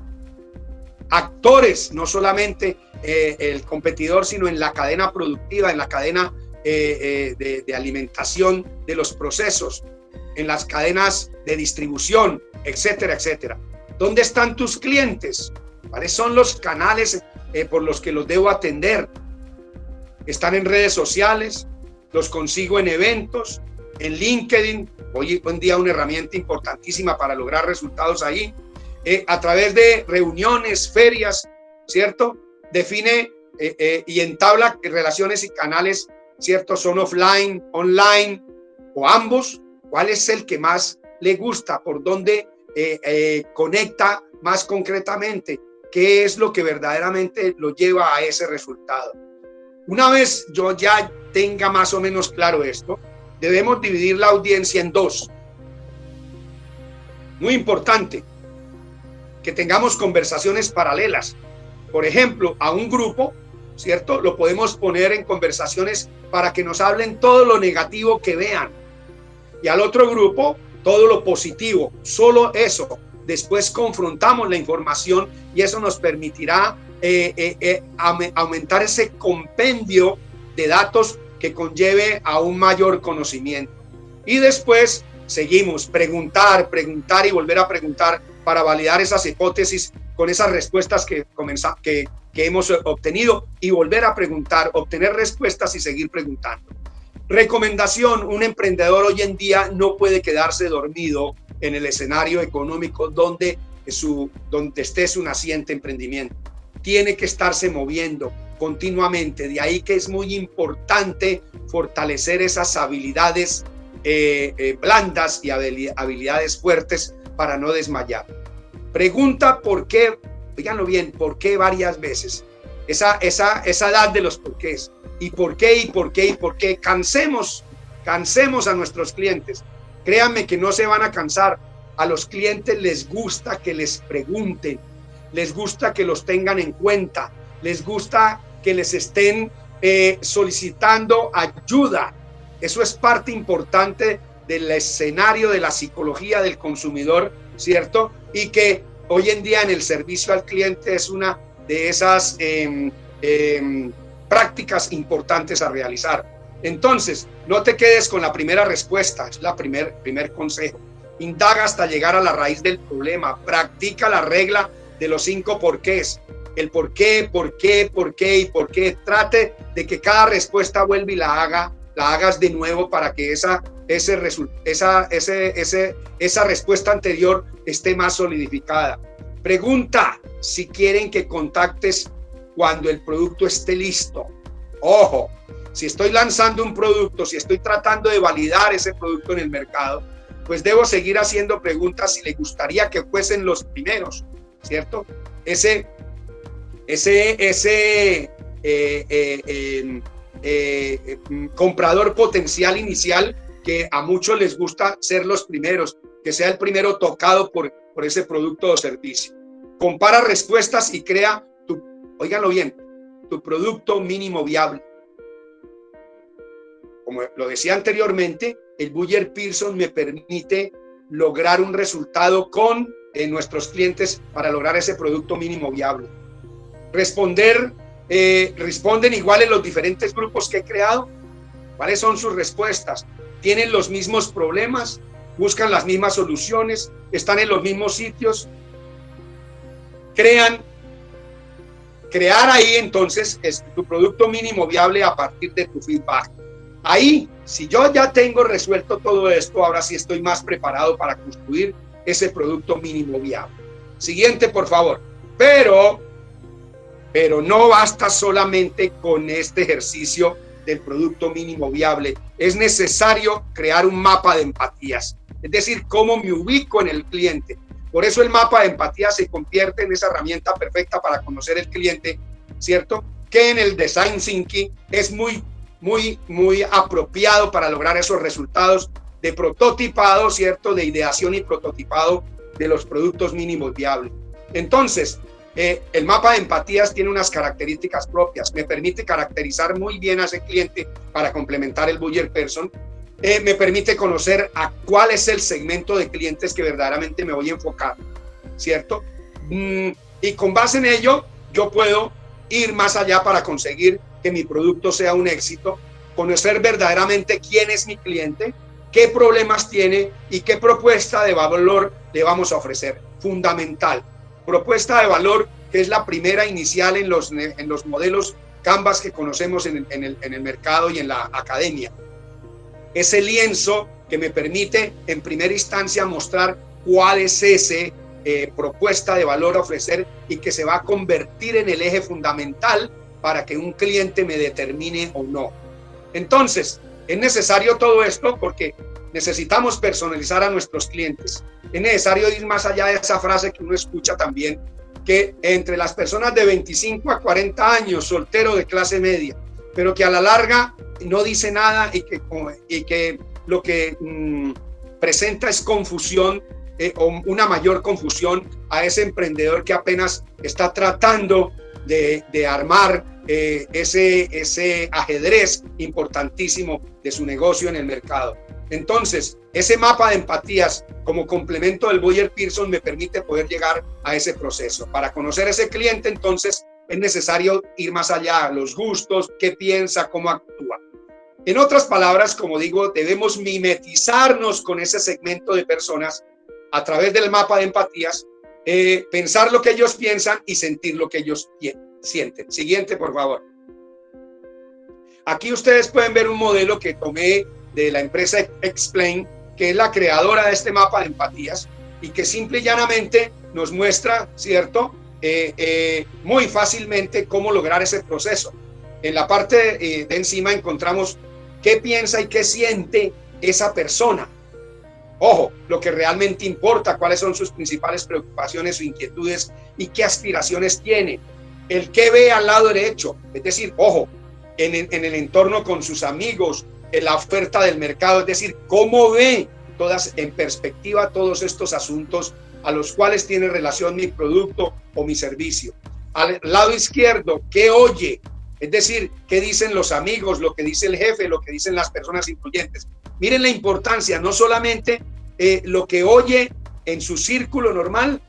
Actores, no solamente el competidor, sino en la cadena productiva, en la cadena de alimentación de los procesos, en las cadenas de distribución, etcétera, etcétera. ¿Dónde están tus clientes? ¿Cuáles son los canales por los que los debo atender? ¿Están en redes sociales? ¿Los consigo en eventos? ¿En LinkedIn? Hoy en día una herramienta importantísima para lograr resultados ahí. A través de reuniones, ferias, ¿cierto? Define y entabla relaciones y canales, ¿cierto? Son offline, online o ambos. ¿Cuál es el que más le gusta? ¿Por dónde conecta más concretamente? ¿Qué es lo que verdaderamente lo lleva a ese resultado? Una vez yo ya tenga más o menos claro esto, debemos dividir la audiencia en dos. Muy importante que tengamos conversaciones paralelas. Por ejemplo, a un grupo, ¿cierto? Lo podemos poner en conversaciones para que nos hablen todo lo negativo que vean. Y al otro grupo, todo lo positivo. Solo eso. Después confrontamos la información y eso nos permitirá aumentar ese compendio de datos que conlleve a un mayor conocimiento. Y después seguimos, preguntar y volver a preguntar para validar esas hipótesis con esas respuestas que hemos obtenido y volver a preguntar, obtener respuestas y seguir preguntando. Recomendación: un emprendedor hoy en día no puede quedarse dormido en el escenario económico donde esté su naciente emprendimiento. Tiene que estarse moviendo continuamente. De ahí que es muy importante fortalecer esas habilidades blandas y habilidades fuertes para no desmayar. Pregunta por qué, díganlo bien, por qué varias veces. Esa edad de los porqués. ¿Y por qué? ¿Y por qué? ¿Y por qué? Cansemos a nuestros clientes. Créanme que no se van a cansar. A los clientes les gusta que les pregunten, les gusta que los tengan en cuenta, les gusta que les estén solicitando ayuda. Eso es parte importante del escenario de la psicología del consumidor, ¿cierto? Y que hoy en día en el servicio al cliente es una de esas prácticas importantes a realizar. Entonces, no te quedes con la primera respuesta, es la primer consejo. Indaga hasta llegar a la raíz del problema. Practica la regla de los 5 porqués. El por qué, por qué, por qué y por qué. Trate de que cada respuesta vuelva y la hagas de nuevo para que esa respuesta anterior esté más solidificada. Pregunta si quieren que contactes cuando el producto esté listo. Ojo, si estoy lanzando un producto, si estoy tratando de validar ese producto en el mercado, pues debo seguir haciendo preguntas si le gustaría que fuesen los primeros, ¿cierto? Ese comprador potencial inicial que a muchos les gusta ser los primeros, que sea el primero tocado por por ese producto o servicio. Compara respuestas y crea óiganlo bien, tu producto mínimo viable. Como lo decía anteriormente, el Buyer-Pearson me permite lograr un resultado con nuestros clientes para lograr ese producto mínimo viable. Responden iguales los diferentes grupos que he creado. ¿Cuáles son sus respuestas? ¿Tienen los mismos problemas? ¿Buscan las mismas soluciones? ¿Están en los mismos sitios? Crear ahí entonces es tu producto mínimo viable a partir de tu feedback. Ahí, si yo ya tengo resuelto todo esto, ahora sí estoy más preparado para construir ese producto mínimo viable. Siguiente, por favor. Pero no basta solamente con este ejercicio del producto mínimo viable. Es necesario crear un mapa de empatías. Es decir, cómo me ubico en el cliente. Por eso el mapa de empatía se convierte en esa herramienta perfecta para conocer el cliente, ¿cierto? Que en el Design Thinking es muy apropiado para lograr esos resultados de prototipado, ¿cierto? De ideación y prototipado de los productos mínimos viables. Entonces, el mapa de empatías tiene unas características propias. Me permite caracterizar muy bien a ese cliente para complementar el Buyer-Pearson. Me permite conocer a cuál es el segmento de clientes que verdaderamente me voy a enfocar, ¿cierto? Y con base en ello, yo puedo ir más allá para conseguir que mi producto sea un éxito, conocer verdaderamente quién es mi cliente, qué problemas tiene y qué propuesta de valor le vamos a ofrecer. Fundamental. Propuesta de valor, que es la primera inicial en los modelos Canvas que conocemos en el mercado y en la academia. Ese lienzo que me permite en primera instancia mostrar cuál es ese propuesta de valor a ofrecer y que se va a convertir en el eje fundamental para que un cliente me determine o no. Entonces, es necesario todo esto porque necesitamos personalizar a nuestros clientes. Es necesario ir más allá de esa frase que uno escucha también, que entre las personas de 25 a 40 años, soltero de clase media, pero que a la larga no dice nada y que lo que presenta es confusión o una mayor confusión a ese emprendedor que apenas está tratando de armar ese ajedrez importantísimo de su negocio en el mercado. Entonces, ese mapa de empatías como complemento del Buyer-Pearson me permite poder llegar a ese proceso. Para conocer a ese cliente, entonces, es necesario ir más allá, los gustos, qué piensa, cómo actúa. En otras palabras, como digo, debemos mimetizarnos con ese segmento de personas a través del mapa de empatías, pensar lo que ellos piensan y sentir lo que ellos sienten. Siguiente, por favor. Aquí ustedes pueden ver un modelo que tomé de la empresa Explain, que es la creadora de este mapa de empatías y que simple y llanamente nos muestra, ¿cierto? Muy fácilmente cómo lograr ese proceso. En la parte de encima encontramos qué piensa y qué siente esa persona. Ojo, lo que realmente importa, cuáles son sus principales preocupaciones o inquietudes y qué aspiraciones tiene. El qué ve al lado derecho, es decir, ojo, en el entorno con sus amigos, en la oferta del mercado, es decir, cómo ve en perspectiva todos estos asuntos a los cuales tiene relación mi producto o mi servicio. Al lado izquierdo, ¿qué oye? Es decir, ¿qué dicen los amigos, lo que dice el jefe, lo que dicen las personas influyentes? Miren la importancia, no solamente lo que oye en su círculo normal,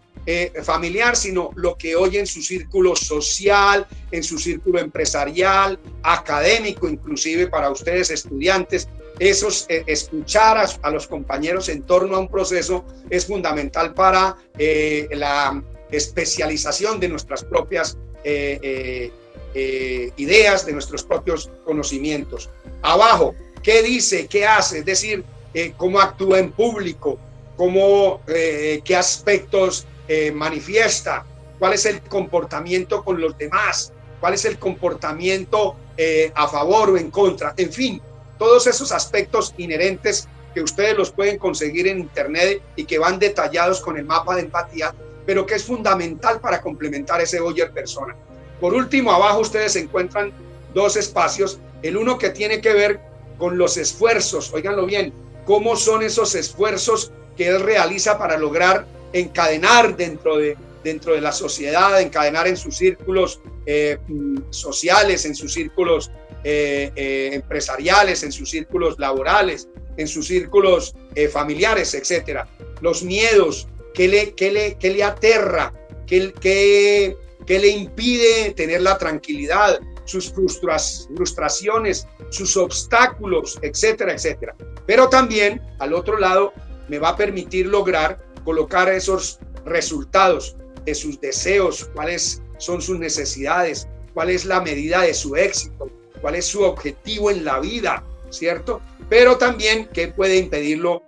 familiar, sino lo que oye en su círculo social, en su círculo empresarial, académico, inclusive para ustedes estudiantes. Escuchar a los compañeros en torno a un proceso es fundamental para la especialización de nuestras propias ideas, de nuestros propios conocimientos. Abajo, ¿qué dice? ¿Qué hace? Es decir, cómo actúa en público, qué aspectos manifiesta, cuál es el comportamiento con los demás, cuál es el comportamiento a favor o en contra, en fin, todos esos aspectos inherentes que ustedes los pueden conseguir en internet y que van detallados con el mapa de empatía, pero que es fundamental para complementar ese Buyer-Persona. Por último, abajo ustedes encuentran dos espacios, el uno que tiene que ver con los esfuerzos, óiganlo bien, cómo son esos esfuerzos que él realiza para lograr encadenar dentro de la sociedad, encadenar en sus círculos sociales, en sus círculos empresariales, en sus círculos laborales, en sus círculos familiares, etcétera. Los miedos, ¿qué le aterra? ¿Qué le impide tener la tranquilidad? Sus frustraciones, sus obstáculos, etcétera, etcétera. Pero también, al otro lado, me va a permitir lograr colocar esos resultados de sus deseos, cuáles son sus necesidades, cuál es la medida de su éxito, cuál es su objetivo en la vida, ¿cierto? Pero también qué puede impedirlo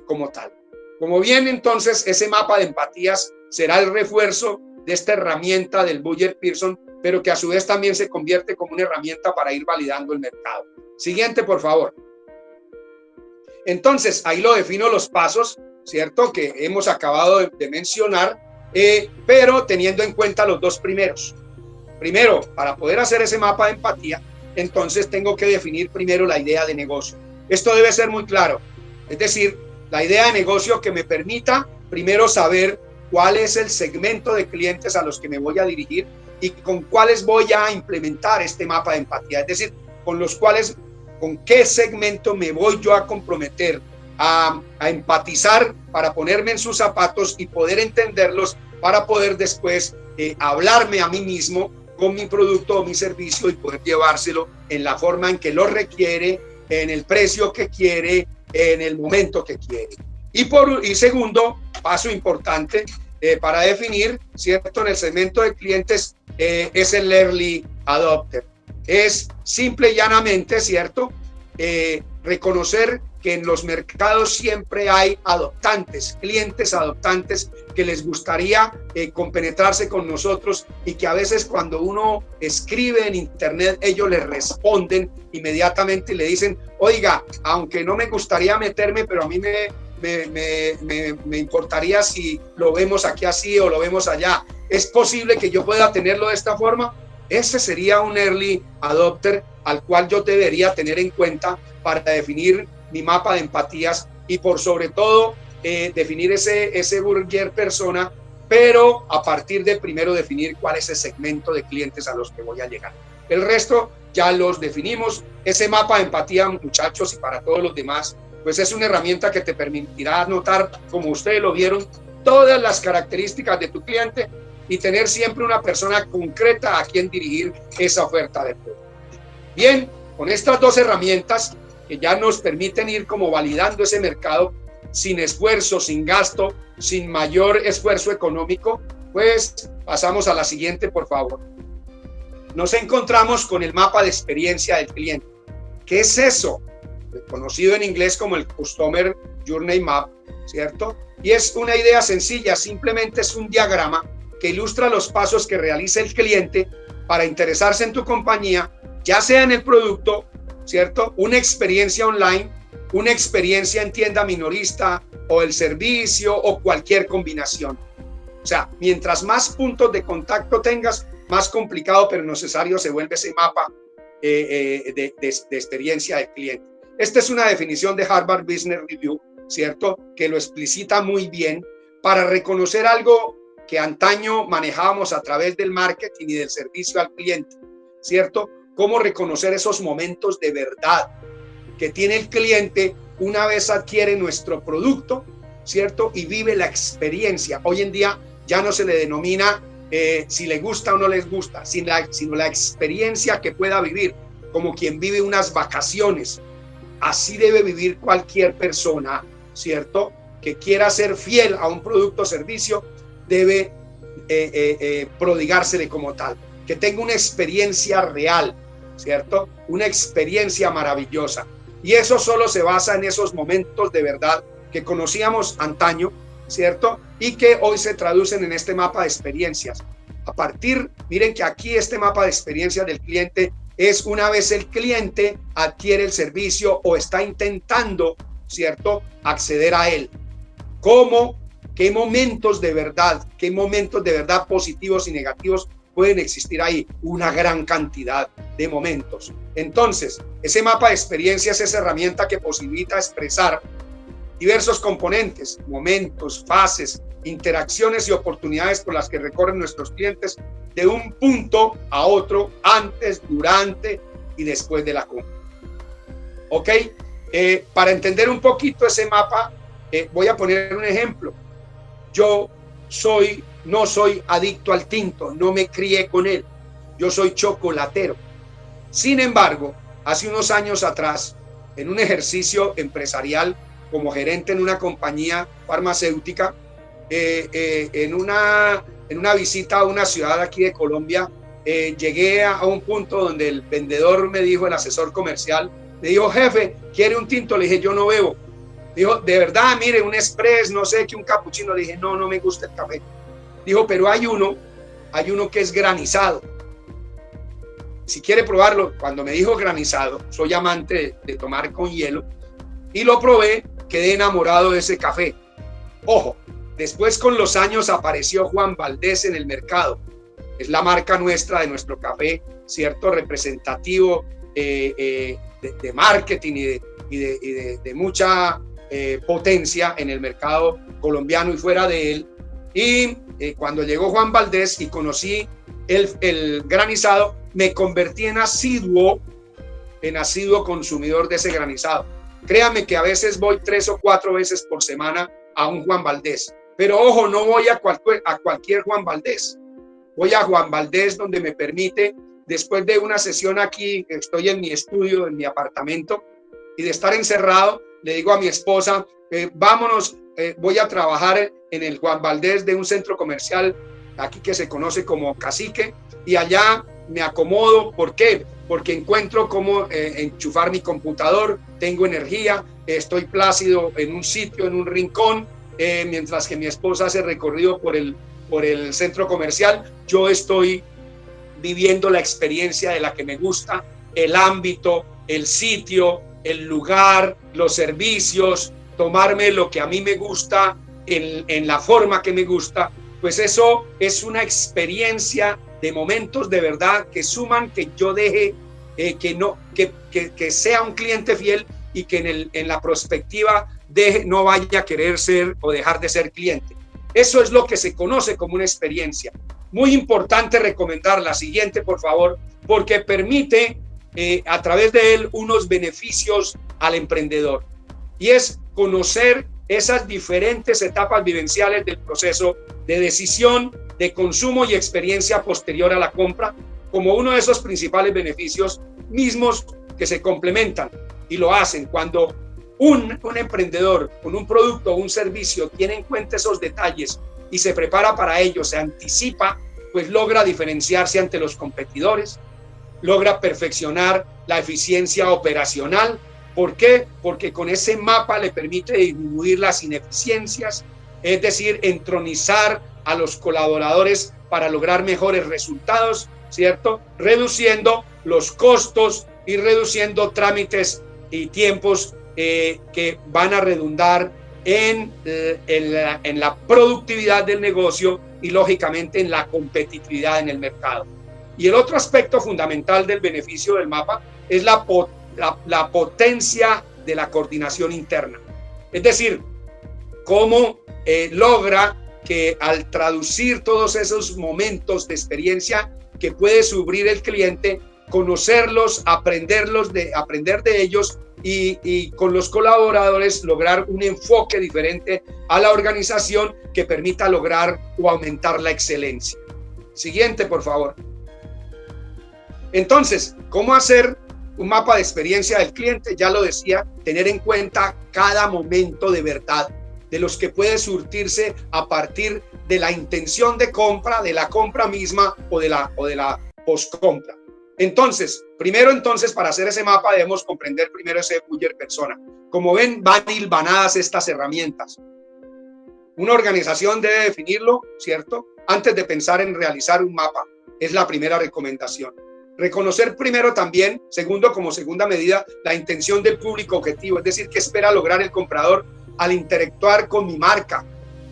como tal. Como bien, entonces, ese mapa de empatías será el refuerzo de esta herramienta del Buyer-Pearson, pero que a su vez también se convierte como una herramienta para ir validando el mercado. Siguiente, por favor. Entonces, ahí lo defino los pasos, ¿cierto? Que hemos acabado de mencionar, pero teniendo en cuenta los dos primeros. Primero, para poder hacer ese mapa de empatía, entonces tengo que definir primero la idea de negocio. Esto debe ser muy claro. Es decir, la idea de negocio que me permita primero saber cuál es el segmento de clientes a los que me voy a dirigir y con cuáles voy a implementar este mapa de empatía. Es decir, con qué segmento me voy yo a comprometer a empatizar para ponerme en sus zapatos y poder entenderlos para poder después hablarme a mí mismo con mi producto o mi servicio y poder llevárselo en la forma en que lo requiere, en el precio que quiere, en el momento que quiere. Y segundo, paso importante para definir, ¿cierto? En el segmento de clientes es el early adopter. Es simple y llanamente, ¿cierto? Reconocer que en los mercados siempre hay adoptantes, clientes adoptantes que les gustaría compenetrarse con nosotros y que a veces cuando uno escribe en internet ellos le responden inmediatamente y le dicen, oiga, aunque no me gustaría meterme, pero a mí me importaría si lo vemos aquí así o lo vemos allá. ¿Es posible que yo pueda tenerlo de esta forma? Ese sería un early adopter al cual yo debería tener en cuenta para definir mi mapa de empatías y por sobre todo definir ese Buyer persona, pero a partir de primero definir cuál es el segmento de clientes a los que voy a llegar. El resto ya los definimos. Ese mapa de empatía, muchachos, y para todos los demás, pues es una herramienta que te permitirá anotar, como ustedes lo vieron, todas las características de tu cliente y tener siempre una persona concreta a quien dirigir esa oferta de producto. Bien, con estas dos herramientas que ya nos permiten ir como validando ese mercado sin esfuerzo, sin gasto, sin mayor esfuerzo económico, pues pasamos a la siguiente, por favor. Nos encontramos con el mapa de experiencia del cliente. ¿Qué es eso? Conocido en inglés como el Customer Journey Map, ¿cierto? Y es una idea sencilla, simplemente es un diagrama que ilustra los pasos que realiza el cliente para interesarse en tu compañía, ya sea en el producto, ¿cierto? Una experiencia online, una experiencia en tienda minorista o el servicio o cualquier combinación. O sea, mientras más puntos de contacto tengas, más complicado pero necesario se vuelve ese mapa de experiencia del cliente. Esta es una definición de Harvard Business Review, ¿cierto? Que lo explicita muy bien para reconocer algo que antaño manejábamos a través del marketing y del servicio al cliente, ¿cierto? Cómo reconocer esos momentos de verdad que tiene el cliente una vez adquiere nuestro producto, ¿cierto? Y vive la experiencia. Hoy en día ya no se le denomina si le gusta o no les gusta, sino la experiencia que pueda vivir, como quien vive unas vacaciones. Así debe vivir cualquier persona, ¿cierto? Que quiera ser fiel a un producto o servicio, debe prodigársele como tal, que tenga una experiencia real, ¿cierto? Una experiencia maravillosa. Y eso solo se basa en esos momentos de verdad que conocíamos antaño, ¿cierto? Y que hoy se traducen en este mapa de experiencias. Miren que aquí este mapa de experiencias del cliente es una vez el cliente adquiere el servicio o está intentando, ¿cierto?, acceder a él. ¿Cómo? ¿Qué momentos de verdad positivos y negativos pueden existir ahí? Una gran cantidad de momentos. Entonces, ese mapa de experiencias es esa herramienta que posibilita expresar diversos componentes, momentos, fases, interacciones y oportunidades por las que recorren nuestros clientes de un punto a otro, antes, durante y después de la compra. ¿Ok? Para entender un poquito ese mapa, voy a poner un ejemplo. Yo no soy adicto al tinto, no me crié con él. Yo soy chocolatero. Sin embargo, hace unos años atrás, en un ejercicio empresarial como gerente en una compañía farmacéutica, en una visita a una ciudad aquí de Colombia, llegué a un punto donde el vendedor me dijo, el asesor comercial, me dijo, jefe, ¿quiere un tinto? Le dije, yo no bebo. Dijo, de verdad, mire, un express, no sé qué, un capuchino. Le dije, no me gusta el café. Dijo, pero hay uno que es granizado. Si quiere probarlo, cuando me dijo granizado, soy amante de tomar con hielo, y lo probé, quedé enamorado de ese café. Ojo, después con los años apareció Juan Valdez en el mercado. Es la marca nuestra de nuestro café, cierto, representativo de marketing y de mucha potencia en el mercado colombiano y fuera de él. Y cuando llegó Juan Valdez y conocí el granizado, me convertí en asiduo consumidor de ese granizado. Créame que a veces voy 3 o 4 veces por semana a un Juan Valdez. Pero ojo, no voy a cualquier Juan Valdez. Voy a Juan Valdez donde me permite, después de una sesión aquí, estoy en mi estudio, en mi apartamento, y de estar encerrado, le digo a mi esposa, vámonos, voy a trabajar en el Juan Valdez de un centro comercial aquí que se conoce como Cacique, y allá me acomodo. ¿Por qué? Porque encuentro cómo enchufar mi computador, tengo energía, estoy plácido en un sitio, en un rincón, mientras que mi esposa hace recorrido por el centro comercial. Yo estoy viviendo la experiencia de la que me gusta, el ámbito, el sitio, el lugar, los servicios, tomarme lo que a mí me gusta en la forma que me gusta. Pues eso es una experiencia de momentos de verdad que suman, que yo deje, que sea un cliente fiel, y que en la prospectiva no vaya a querer ser o dejar de ser cliente. Eso es lo que se conoce como una experiencia. Muy importante recomendar la siguiente, por favor, porque permite a través de él unos beneficios al emprendedor, y es conocer esas diferentes etapas vivenciales del proceso de decisión, de consumo y experiencia posterior a la compra, como uno de esos principales beneficios mismos que se complementan y lo hacen cuando un emprendedor con un producto o un servicio tiene en cuenta esos detalles y se prepara para ello, se anticipa, pues logra diferenciarse ante los competidores, logra perfeccionar la eficiencia operacional. ¿Por qué? Porque con ese mapa le permite disminuir las ineficiencias, es decir, entronizar a los colaboradores para lograr mejores resultados, ¿cierto? Reduciendo los costos y reduciendo trámites y tiempos que van a redundar en la productividad del negocio y lógicamente en la competitividad en el mercado. Y el otro aspecto fundamental del beneficio del mapa es la potencia de la coordinación interna. Es decir, cómo logra que al traducir todos esos momentos de experiencia que puede sufrir el cliente, conocerlos, aprender de ellos y con los colaboradores lograr un enfoque diferente a la organización que permita lograr o aumentar la excelencia. Siguiente, por favor. Entonces, ¿cómo hacer un mapa de experiencia del cliente? Ya lo decía, tener en cuenta cada momento de verdad de los que puede surtirse a partir de la intención de compra, de la compra misma o de la postcompra. Entonces, para hacer ese mapa debemos comprender primero ese buyer persona. Como ven, van hilvanadas estas herramientas. Una organización debe definirlo, ¿cierto? Antes de pensar en realizar un mapa. Es la primera recomendación. Reconocer primero también, como segunda medida, la intención del público objetivo, es decir, qué espera lograr el comprador al interactuar con mi marca,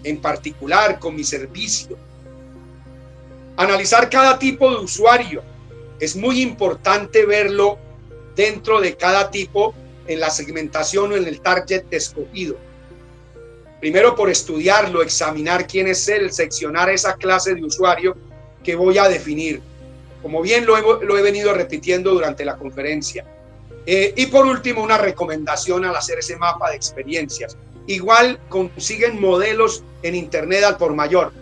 en particular con mi servicio. Analizar cada tipo de usuario. Es muy importante verlo dentro de cada tipo en la segmentación o en el target escogido. Primero por estudiarlo, examinar quién es él, seccionar esa clase de usuario que voy a definir. Como bien lo he venido repitiendo durante la conferencia. Y por último, una recomendación al hacer ese mapa de experiencias. Igual consiguen modelos en internet al por mayor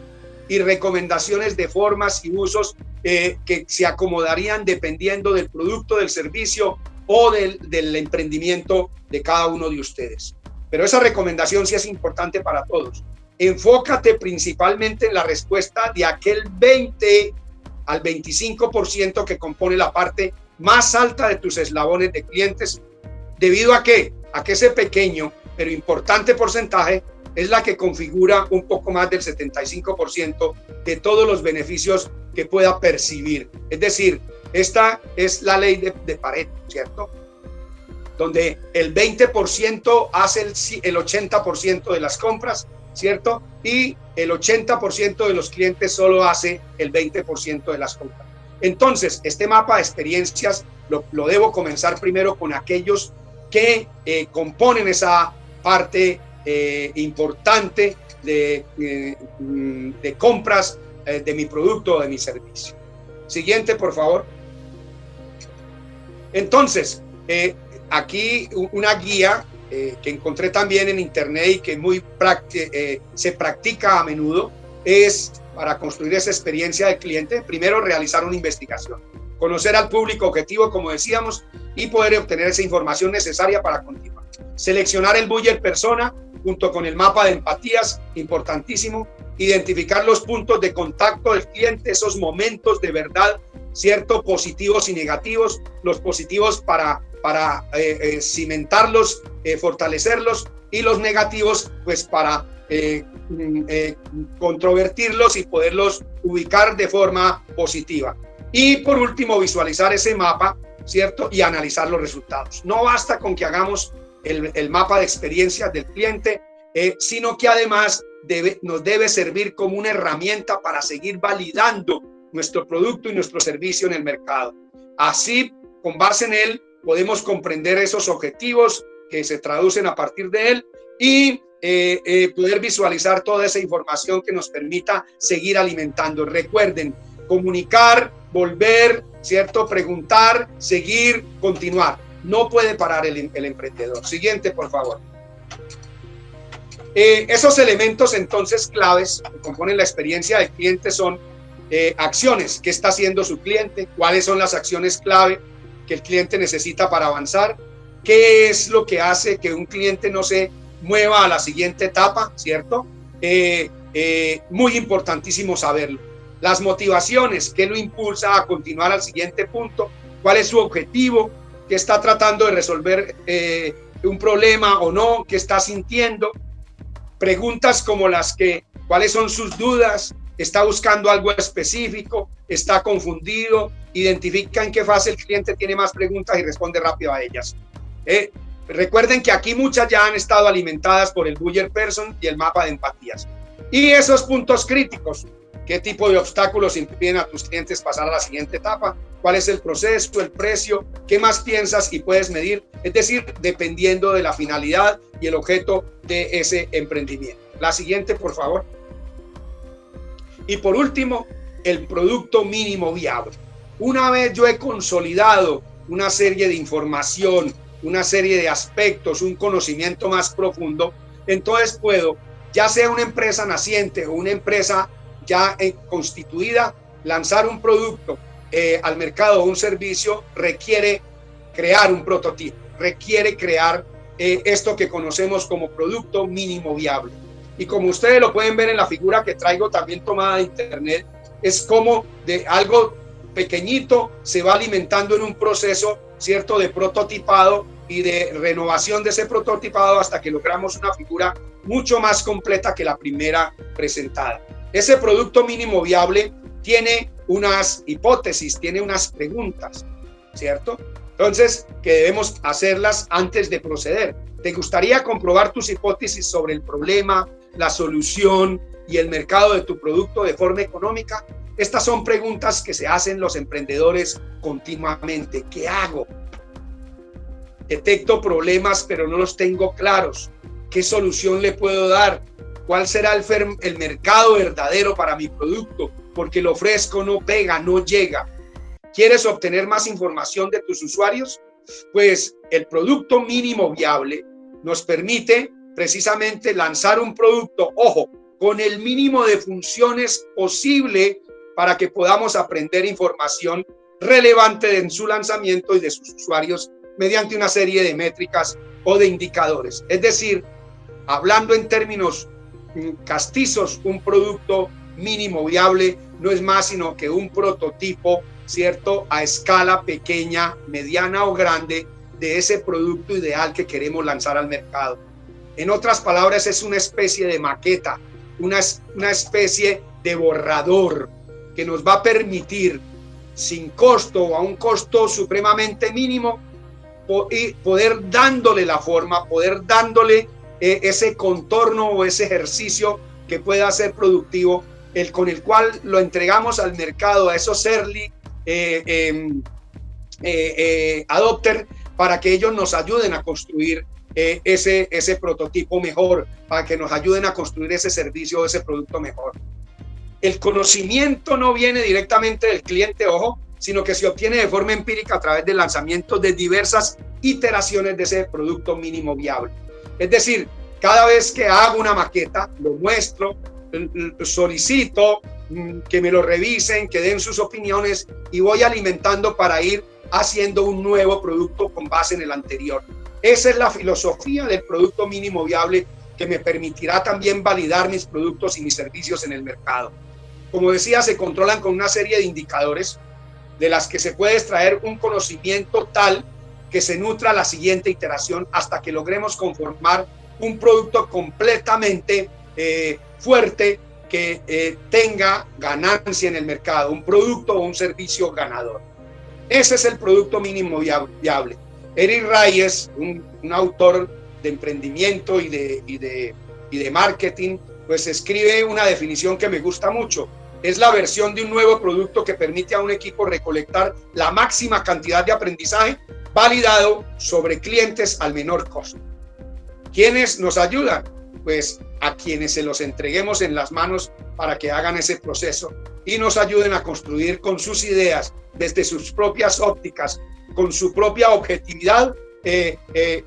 y recomendaciones de formas y usos que se acomodarían dependiendo del producto, del servicio o del emprendimiento de cada uno de ustedes. Pero esa recomendación sí es importante para todos. Enfócate principalmente en la respuesta de aquel 20 al 25% que compone la parte más alta de tus eslabones de clientes. ¿Debido a qué? A que ese pequeño pero importante porcentaje es la que configura un poco más del 75% de todos los beneficios que pueda percibir. Es decir, esta es la ley de Pareto, ¿cierto? Donde el 20% hace el 80% de las compras, ¿cierto? Y el 80% de los clientes solo hace el 20% de las compras. Entonces, este mapa de experiencias lo debo comenzar primero con aquellos que componen esa parte importante de compras de mi producto o de mi servicio. Siguiente, por favor. Entonces, aquí una guía que encontré también en internet y que se practica a menudo es para construir esa experiencia de cliente. Primero, realizar una investigación, conocer al público objetivo, como decíamos, y poder obtener esa información necesaria para continuar. Seleccionar el buyer persona junto con el mapa de empatías, importantísimo. Identificar los puntos de contacto del cliente, esos momentos de verdad, ¿cierto? Positivos y negativos. Los positivos para cimentarlos, fortalecerlos, y los negativos pues para controvertirlos y poderlos ubicar de forma positiva. Y por último, visualizar ese mapa, ¿cierto? Y analizar los resultados. No basta con que hagamos el mapa de experiencias del cliente, sino que además nos debe servir como una herramienta para seguir validando nuestro producto y nuestro servicio en el mercado. Así, con base en él, podemos comprender esos objetivos que se traducen a partir de él y poder visualizar toda esa información que nos permita seguir alimentando. Recuerden, comunicar, volver, ¿cierto? Preguntar, seguir, continuar. No puede parar el emprendedor. Siguiente, por favor. Esos elementos entonces claves que componen la experiencia del cliente son acciones. ¿Qué está haciendo su cliente? ¿Cuáles son las acciones clave que el cliente necesita para avanzar? ¿Qué es lo que hace que un cliente no se mueva a la siguiente etapa? ¿Cierto? Muy importantísimo saberlo. Las motivaciones, ¿qué lo impulsa a continuar al siguiente punto? ¿Cuál es su objetivo? ¿Qué está tratando de resolver un problema o no? ¿Qué está sintiendo? Preguntas como las que, ¿cuáles son sus dudas? ¿Está buscando algo específico? ¿Está confundido? Identifica en qué fase el cliente tiene más preguntas y responde rápido a ellas. Recuerden que aquí muchas ya han estado alimentadas por el buyer person y el mapa de empatías. Y esos puntos críticos, ¿qué tipo de obstáculos impiden a tus clientes pasar a la siguiente etapa? ¿Cuál es el proceso, el precio? ¿Qué más piensas y puedes medir? Es decir, dependiendo de la finalidad y el objeto de ese emprendimiento. La siguiente, por favor. Y por último, el producto mínimo viable. Una vez yo he consolidado una serie de información, una serie de aspectos, un conocimiento más profundo, entonces puedo, ya sea una empresa naciente o una empresa ya constituida, lanzar un producto al mercado o un servicio requiere crear un prototipo, requiere crear esto que conocemos como producto mínimo viable. Y como ustedes lo pueden ver en la figura que traigo también tomada de internet, es como de algo pequeñito se va alimentando en un proceso, ¿cierto?, de prototipado y de renovación de ese prototipado hasta que logramos una figura mucho más completa que la primera presentada. Ese producto mínimo viable tiene unas hipótesis, tiene unas preguntas, ¿cierto? Entonces, que debemos hacerlas antes de proceder. ¿Te gustaría comprobar tus hipótesis sobre el problema, la solución y el mercado de tu producto de forma económica? Estas son preguntas que se hacen los emprendedores continuamente. ¿Qué hago? Detecto problemas, pero no los tengo claros. ¿Qué solución le puedo dar? ¿Cuál será el mercado verdadero para mi producto? Porque lo ofrezco, no pega, no llega. ¿Quieres obtener más información de tus usuarios? Pues el producto mínimo viable nos permite precisamente lanzar un producto, ojo, con el mínimo de funciones posible para que podamos aprender información relevante en su lanzamiento y de sus usuarios mediante una serie de métricas o de indicadores. Es decir, hablando en términos castizos, un producto mínimo viable no es más sino que un prototipo, ¿cierto?, a escala pequeña, mediana o grande de ese producto ideal que queremos lanzar al mercado. En otras palabras, es una especie de maqueta, una especie de borrador que nos va a permitir, sin costo o a un costo supremamente mínimo, poder dándole la forma, poder dándole ese contorno o ese ejercicio que pueda ser productivo, con el cual lo entregamos al mercado, a esos early adopter, para que ellos nos ayuden a construir ese prototipo mejor, para que nos ayuden a construir ese servicio o ese producto mejor. El conocimiento no viene directamente del cliente, ojo, sino que se obtiene de forma empírica a través del lanzamiento de diversas iteraciones de ese producto mínimo viable. Es decir, cada vez que hago una maqueta, lo muestro, solicito que me lo revisen, que den sus opiniones y voy alimentando para ir haciendo un nuevo producto con base en el anterior. Esa es la filosofía del producto mínimo viable, que me permitirá también validar mis productos y mis servicios en el mercado. Como decía, se controlan con una serie de indicadores de las que se puede extraer un conocimiento tal que se nutra la siguiente iteración hasta que logremos conformar un producto completamente fuerte que tenga ganancia en el mercado, un producto o un servicio ganador. Ese es el producto mínimo viable. Eric Ries, un autor de emprendimiento y de marketing, pues escribe una definición que me gusta mucho. Es la versión de un nuevo producto que permite a un equipo recolectar la máxima cantidad de aprendizaje validado sobre clientes al menor costo. ¿Quiénes nos ayudan? Pues a quienes se los entreguemos en las manos para que hagan ese proceso y nos ayuden a construir con sus ideas, desde sus propias ópticas, con su propia objetividad,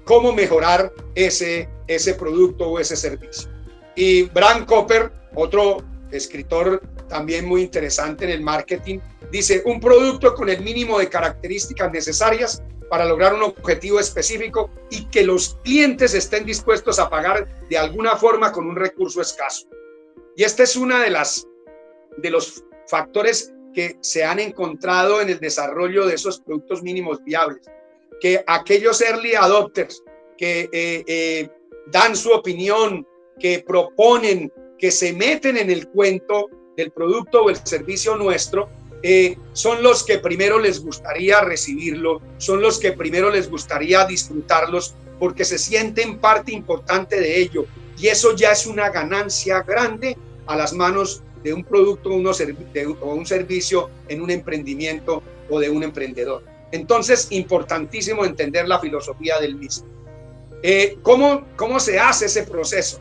cómo mejorar ese producto o ese servicio. Y Bram Cooper, otro escritor también muy interesante en el marketing, dice: un producto con el mínimo de características necesarias para lograr un objetivo específico y que los clientes estén dispuestos a pagar de alguna forma con un recurso escaso. Y este es una de los factores que se han encontrado en el desarrollo de esos productos mínimos viables, que aquellos early adopters que dan su opinión, que proponen, que se meten en el cuento del producto o el servicio nuestro, son los que primero les gustaría recibirlo, son los que primero les gustaría disfrutarlos, porque se sienten parte importante de ello, y eso ya es una ganancia grande a las manos de un producto o un servicio en un emprendimiento o de un emprendedor. Entonces, importantísimo entender la filosofía del mismo. ¿Cómo se hace ese proceso?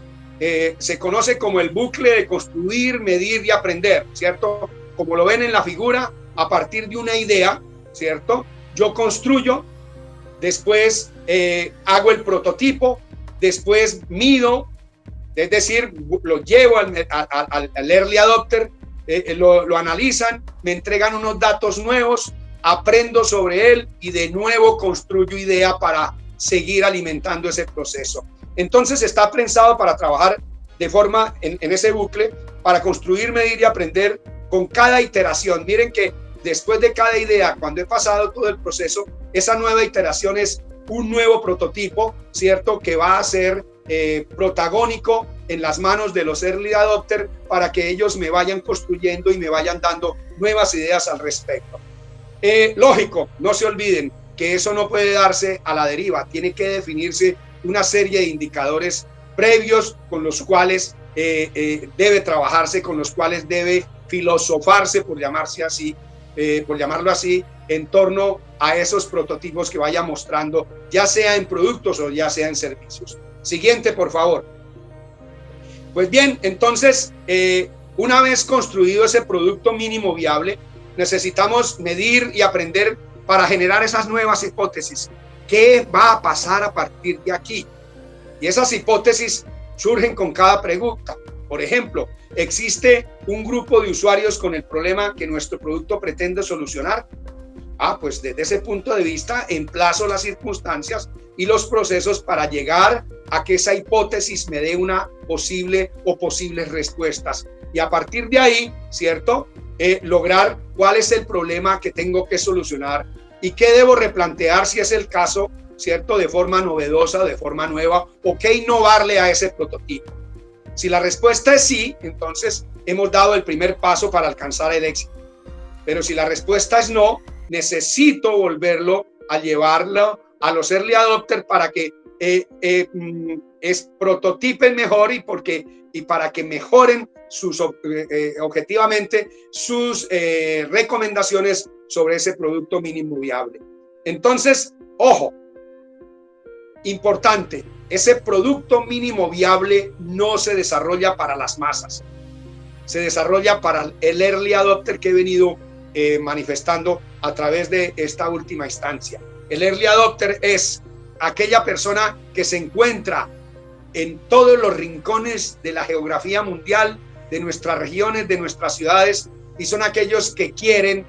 Se conoce como el bucle de construir, medir y aprender, ¿cierto? Como lo ven en la figura, a partir de una idea, ¿cierto? Yo construyo, después hago el prototipo, después mido, es decir, lo llevo al early adopter, lo analizan, me entregan unos datos nuevos, aprendo sobre él y de nuevo construyo idea para seguir alimentando ese proceso. Entonces está pensado para trabajar de forma en ese bucle, para construir, medir y aprender con cada iteración. Miren que después de cada idea, cuando he pasado todo el proceso, esa nueva iteración es un nuevo prototipo, ¿cierto?, que va a ser protagónico en las manos de los early adopters para que ellos me vayan construyendo y me vayan dando nuevas ideas al respecto. Lógico, no se olviden que eso no puede darse a la deriva, tiene que definirse una serie de indicadores previos con los cuales debe trabajarse, con los cuales debe filosofarse, por llamarlo así, en torno a esos prototipos que vaya mostrando, ya sea en productos o ya sea en servicios. Siguiente, por favor. Pues bien, entonces, una vez construido ese producto mínimo viable, necesitamos medir y aprender para generar esas nuevas hipótesis. ¿Qué va a pasar a partir de aquí? Y esas hipótesis surgen con cada pregunta. Por ejemplo, ¿existe un grupo de usuarios con el problema que nuestro producto pretende solucionar? Pues desde ese punto de vista emplazo las circunstancias y los procesos para llegar a que esa hipótesis me dé una posible o posibles respuestas. Y a partir de ahí, ¿cierto? Lograr cuál es el problema que tengo que solucionar y qué debo replantear si es el caso, ¿cierto? De forma novedosa, de forma nueva, o qué innovarle a ese prototipo. Si la respuesta es sí, entonces hemos dado el primer paso para alcanzar el éxito. Pero si la respuesta es no, necesito volverlo a llevarlo a los early adopters para que prototipen mejor y para que mejoren objetivamente sus recomendaciones sobre ese producto mínimo viable. Entonces, ojo, importante, ese producto mínimo viable no se desarrolla para las masas, se desarrolla para el early adopter que he venido manifestando a través de esta última instancia. El early adopter es aquella persona que se encuentra en todos los rincones de la geografía mundial, de nuestras regiones, de nuestras ciudades, y son aquellos que quieren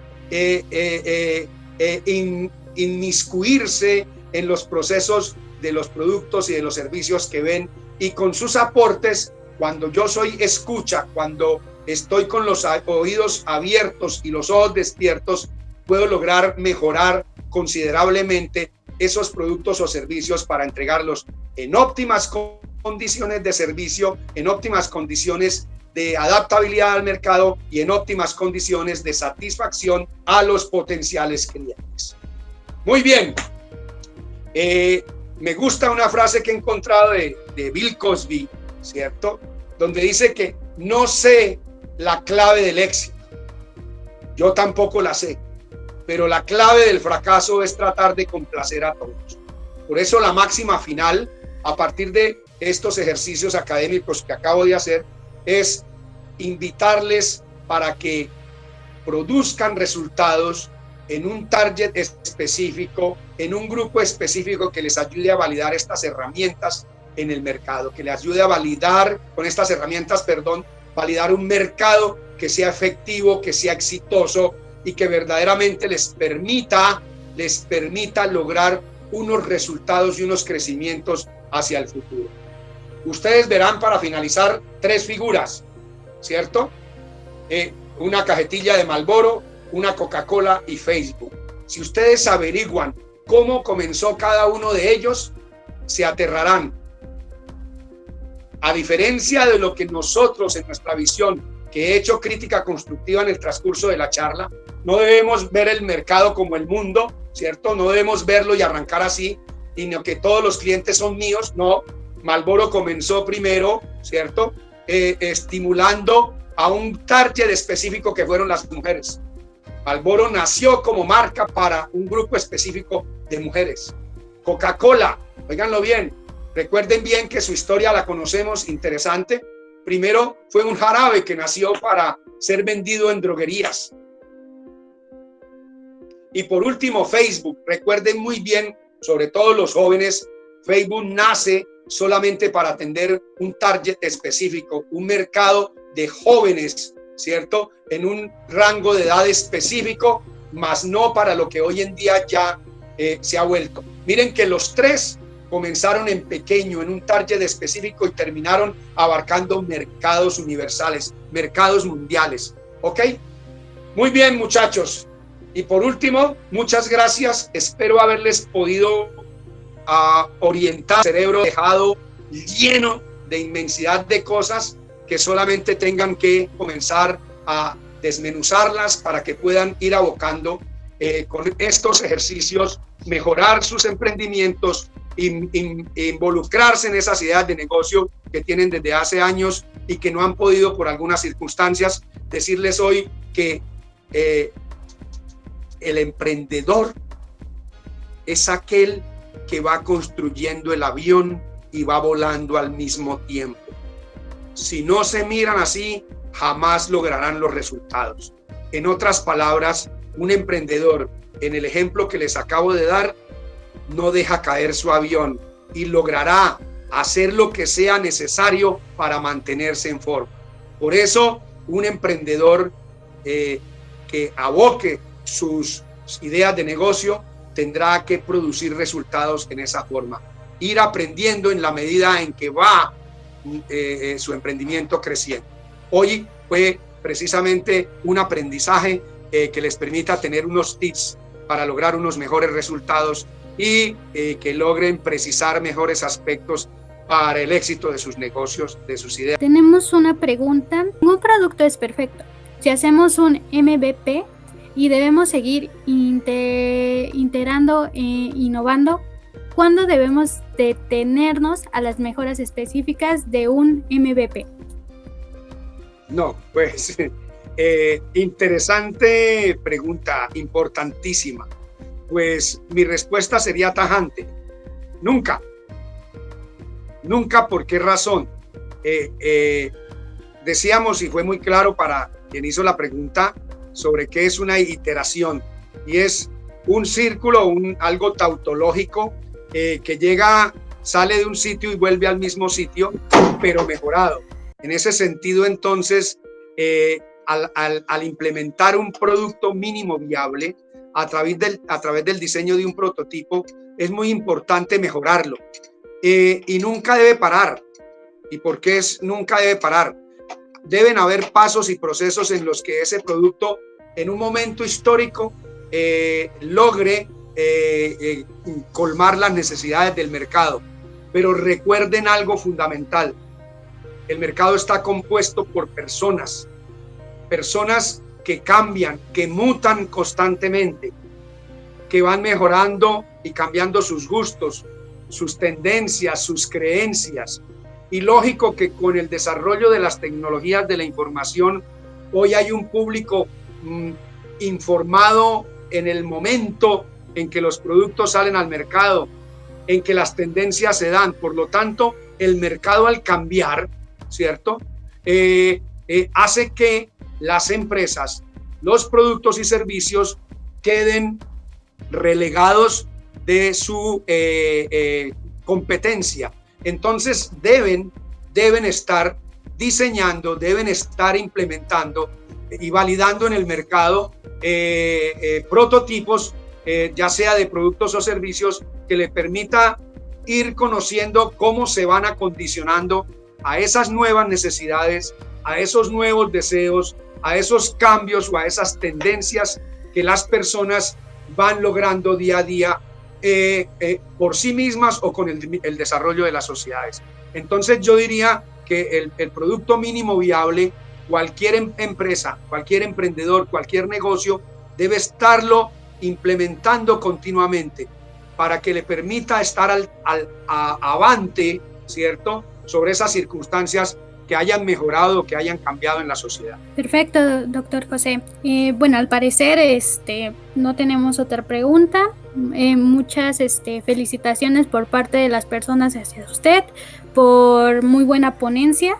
inmiscuirse en los procesos de los productos y de los servicios que ven, y con sus aportes, cuando yo soy escucha, cuando estoy con los oídos abiertos y los ojos despiertos, puedo lograr mejorar considerablemente esos productos o servicios para entregarlos en óptimas condiciones de servicio, en óptimas condiciones de adaptabilidad al mercado y en óptimas condiciones de satisfacción a los potenciales clientes. Muy bien. Me gusta una frase que he encontrado de Bill Cosby, ¿cierto? Donde dice que no sé la clave del éxito. Yo tampoco la sé, pero la clave del fracaso es tratar de complacer a todos. Por eso la máxima final, a partir de estos ejercicios académicos que acabo de hacer, es invitarles para que produzcan resultados en un target específico, en un grupo específico que les ayude a validar estas herramientas en el mercado, que les ayude a validar con estas herramientas, validar un mercado que sea efectivo, que sea exitoso y que verdaderamente les permita lograr unos resultados y unos crecimientos hacia el futuro. Ustedes verán para finalizar 3 figuras, ¿cierto? Una cajetilla de Marlboro, una Coca-Cola y Facebook. Si ustedes averiguan cómo comenzó cada uno de ellos, se aterrarán. A diferencia de lo que nosotros en nuestra visión, que he hecho crítica constructiva en el transcurso de la charla, no debemos ver el mercado como el mundo, ¿cierto? No debemos verlo y arrancar así, sino que todos los clientes son míos. No, Marlboro comenzó primero, ¿cierto? Estimulando a un target específico que fueron las mujeres. Marlboro nació como marca para un grupo específico de mujeres. Coca-Cola, óiganlo bien, recuerden bien que su historia la conocemos, interesante. Primero fue un jarabe que nació para ser vendido en droguerías. Y por último, Facebook, recuerden muy bien, sobre todo los jóvenes, Facebook nace solamente para atender un target específico, un mercado de jóvenes, ¿cierto? En un rango de edad específico, más no para lo que hoy en día ya se ha vuelto. Miren que los 3 comenzaron en pequeño, en un target específico y terminaron abarcando mercados universales, mercados mundiales. ¿Ok? Muy bien, muchachos. Y por último, muchas gracias. Espero haberles podido orientar el cerebro dejado lleno de inmensidad de cosas que solamente tengan que comenzar a desmenuzarlas para que puedan ir abocando con estos ejercicios, mejorar sus emprendimientos, involucrarse en esas ideas de negocio que tienen desde hace años y que no han podido por algunas circunstancias. Decirles hoy que el emprendedor es aquel que va construyendo el avión y va volando al mismo tiempo. Si no se miran así, jamás lograrán los resultados. En otras palabras, un emprendedor, en el ejemplo que les acabo de dar, no deja caer su avión y logrará hacer lo que sea necesario para mantenerse en forma. Por eso, un emprendedor que aboque sus ideas de negocio tendrá que producir resultados en esa forma. Ir aprendiendo en la medida en que va su emprendimiento creciendo. Hoy fue precisamente un aprendizaje que les permita tener unos tips para lograr unos mejores resultados y que logren precisar mejores aspectos para el éxito de sus negocios, de sus ideas. Tenemos una pregunta. Un producto es perfecto. Si hacemos un MVP y debemos seguir iterando e innovando, ¿cuándo debemos detenernos a las mejoras específicas de un MVP? No, pues interesante pregunta, importantísima. Pues mi respuesta sería tajante. Nunca. Nunca, ¿por qué razón? Decíamos, y fue muy claro para quien hizo la pregunta, sobre qué es una iteración. Y es un círculo, algo tautológico que sale de un sitio y vuelve al mismo sitio, pero mejorado. En ese sentido, entonces, al implementar un producto mínimo viable a través del diseño de un prototipo, es muy importante mejorarlo. Y nunca debe parar. ¿Y por qué nunca debe parar? Deben haber pasos y procesos en los que ese producto, en un momento histórico, logre colmar las necesidades del mercado. Pero recuerden algo fundamental. El mercado está compuesto por personas que cambian, que mutan constantemente, que van mejorando y cambiando sus gustos, sus tendencias, sus creencias. Y lógico que con el desarrollo de las tecnologías de la información, hoy hay un público informado en el momento en que los productos salen al mercado, en que las tendencias se dan. Por lo tanto, el mercado al cambiar, ¿cierto? Hace que las empresas, los productos y servicios queden relegados de su competencia. Entonces deben estar diseñando, deben estar implementando y validando en el mercado prototipos, ya sea de productos o servicios, que le permita ir conociendo cómo se van acondicionando a esas nuevas necesidades, a esos nuevos deseos, a esos cambios o a esas tendencias que las personas van logrando día a día por sí mismas o con el desarrollo de las sociedades. Entonces yo diría que el producto mínimo viable, cualquier empresa, cualquier emprendedor, cualquier negocio debe estarlo implementando continuamente para que le permita estar avante, ¿cierto?, sobre esas circunstancias que hayan mejorado, que hayan cambiado en la sociedad. Perfecto, doctor José. Bueno, al parecer no tenemos otra pregunta. Muchas felicitaciones por parte de las personas hacia usted, por muy buena ponencia.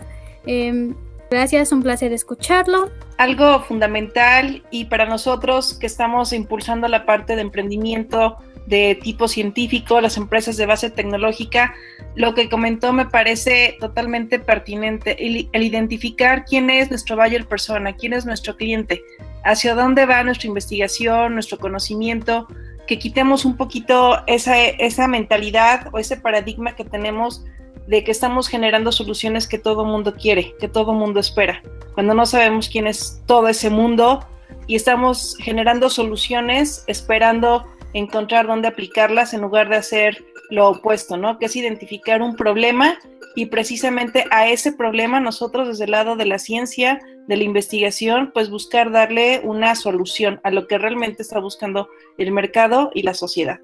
Gracias, un placer escucharlo. Algo fundamental, y para nosotros que estamos impulsando la parte de emprendimiento de tipo científico, las empresas de base tecnológica, lo que comentó me parece totalmente pertinente, el identificar quién es nuestro buyer persona, quién es nuestro cliente, hacia dónde va nuestra investigación, nuestro conocimiento, que quitemos un poquito esa mentalidad o ese paradigma que tenemos de que estamos generando soluciones que todo mundo quiere, que todo mundo espera, cuando no sabemos quién es todo ese mundo y estamos generando soluciones esperando encontrar dónde aplicarlas en lugar de hacer lo opuesto, ¿no? Que es identificar un problema y precisamente a ese problema nosotros desde el lado de la ciencia, de la investigación, pues buscar darle una solución a lo que realmente está buscando el mercado y la sociedad.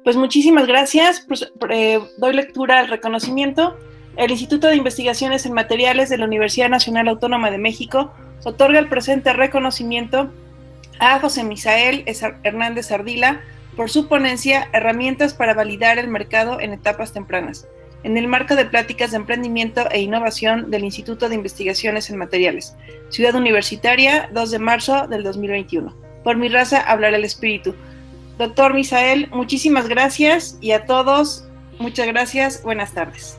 Pues muchísimas gracias, doy lectura al reconocimiento. El Instituto de Investigaciones en Materiales de la Universidad Nacional Autónoma de México otorga el presente reconocimiento a José Misael Hernández Ardila por su ponencia Herramientas para validar el mercado en etapas tempranas. en el marco de Pláticas de Emprendimiento e Innovación del Instituto de Investigaciones en Materiales, Ciudad Universitaria, 2 de marzo del 2021. Por mi raza hablará el espíritu. Doctor Misael, muchísimas gracias y a todos, muchas gracias. Buenas tardes.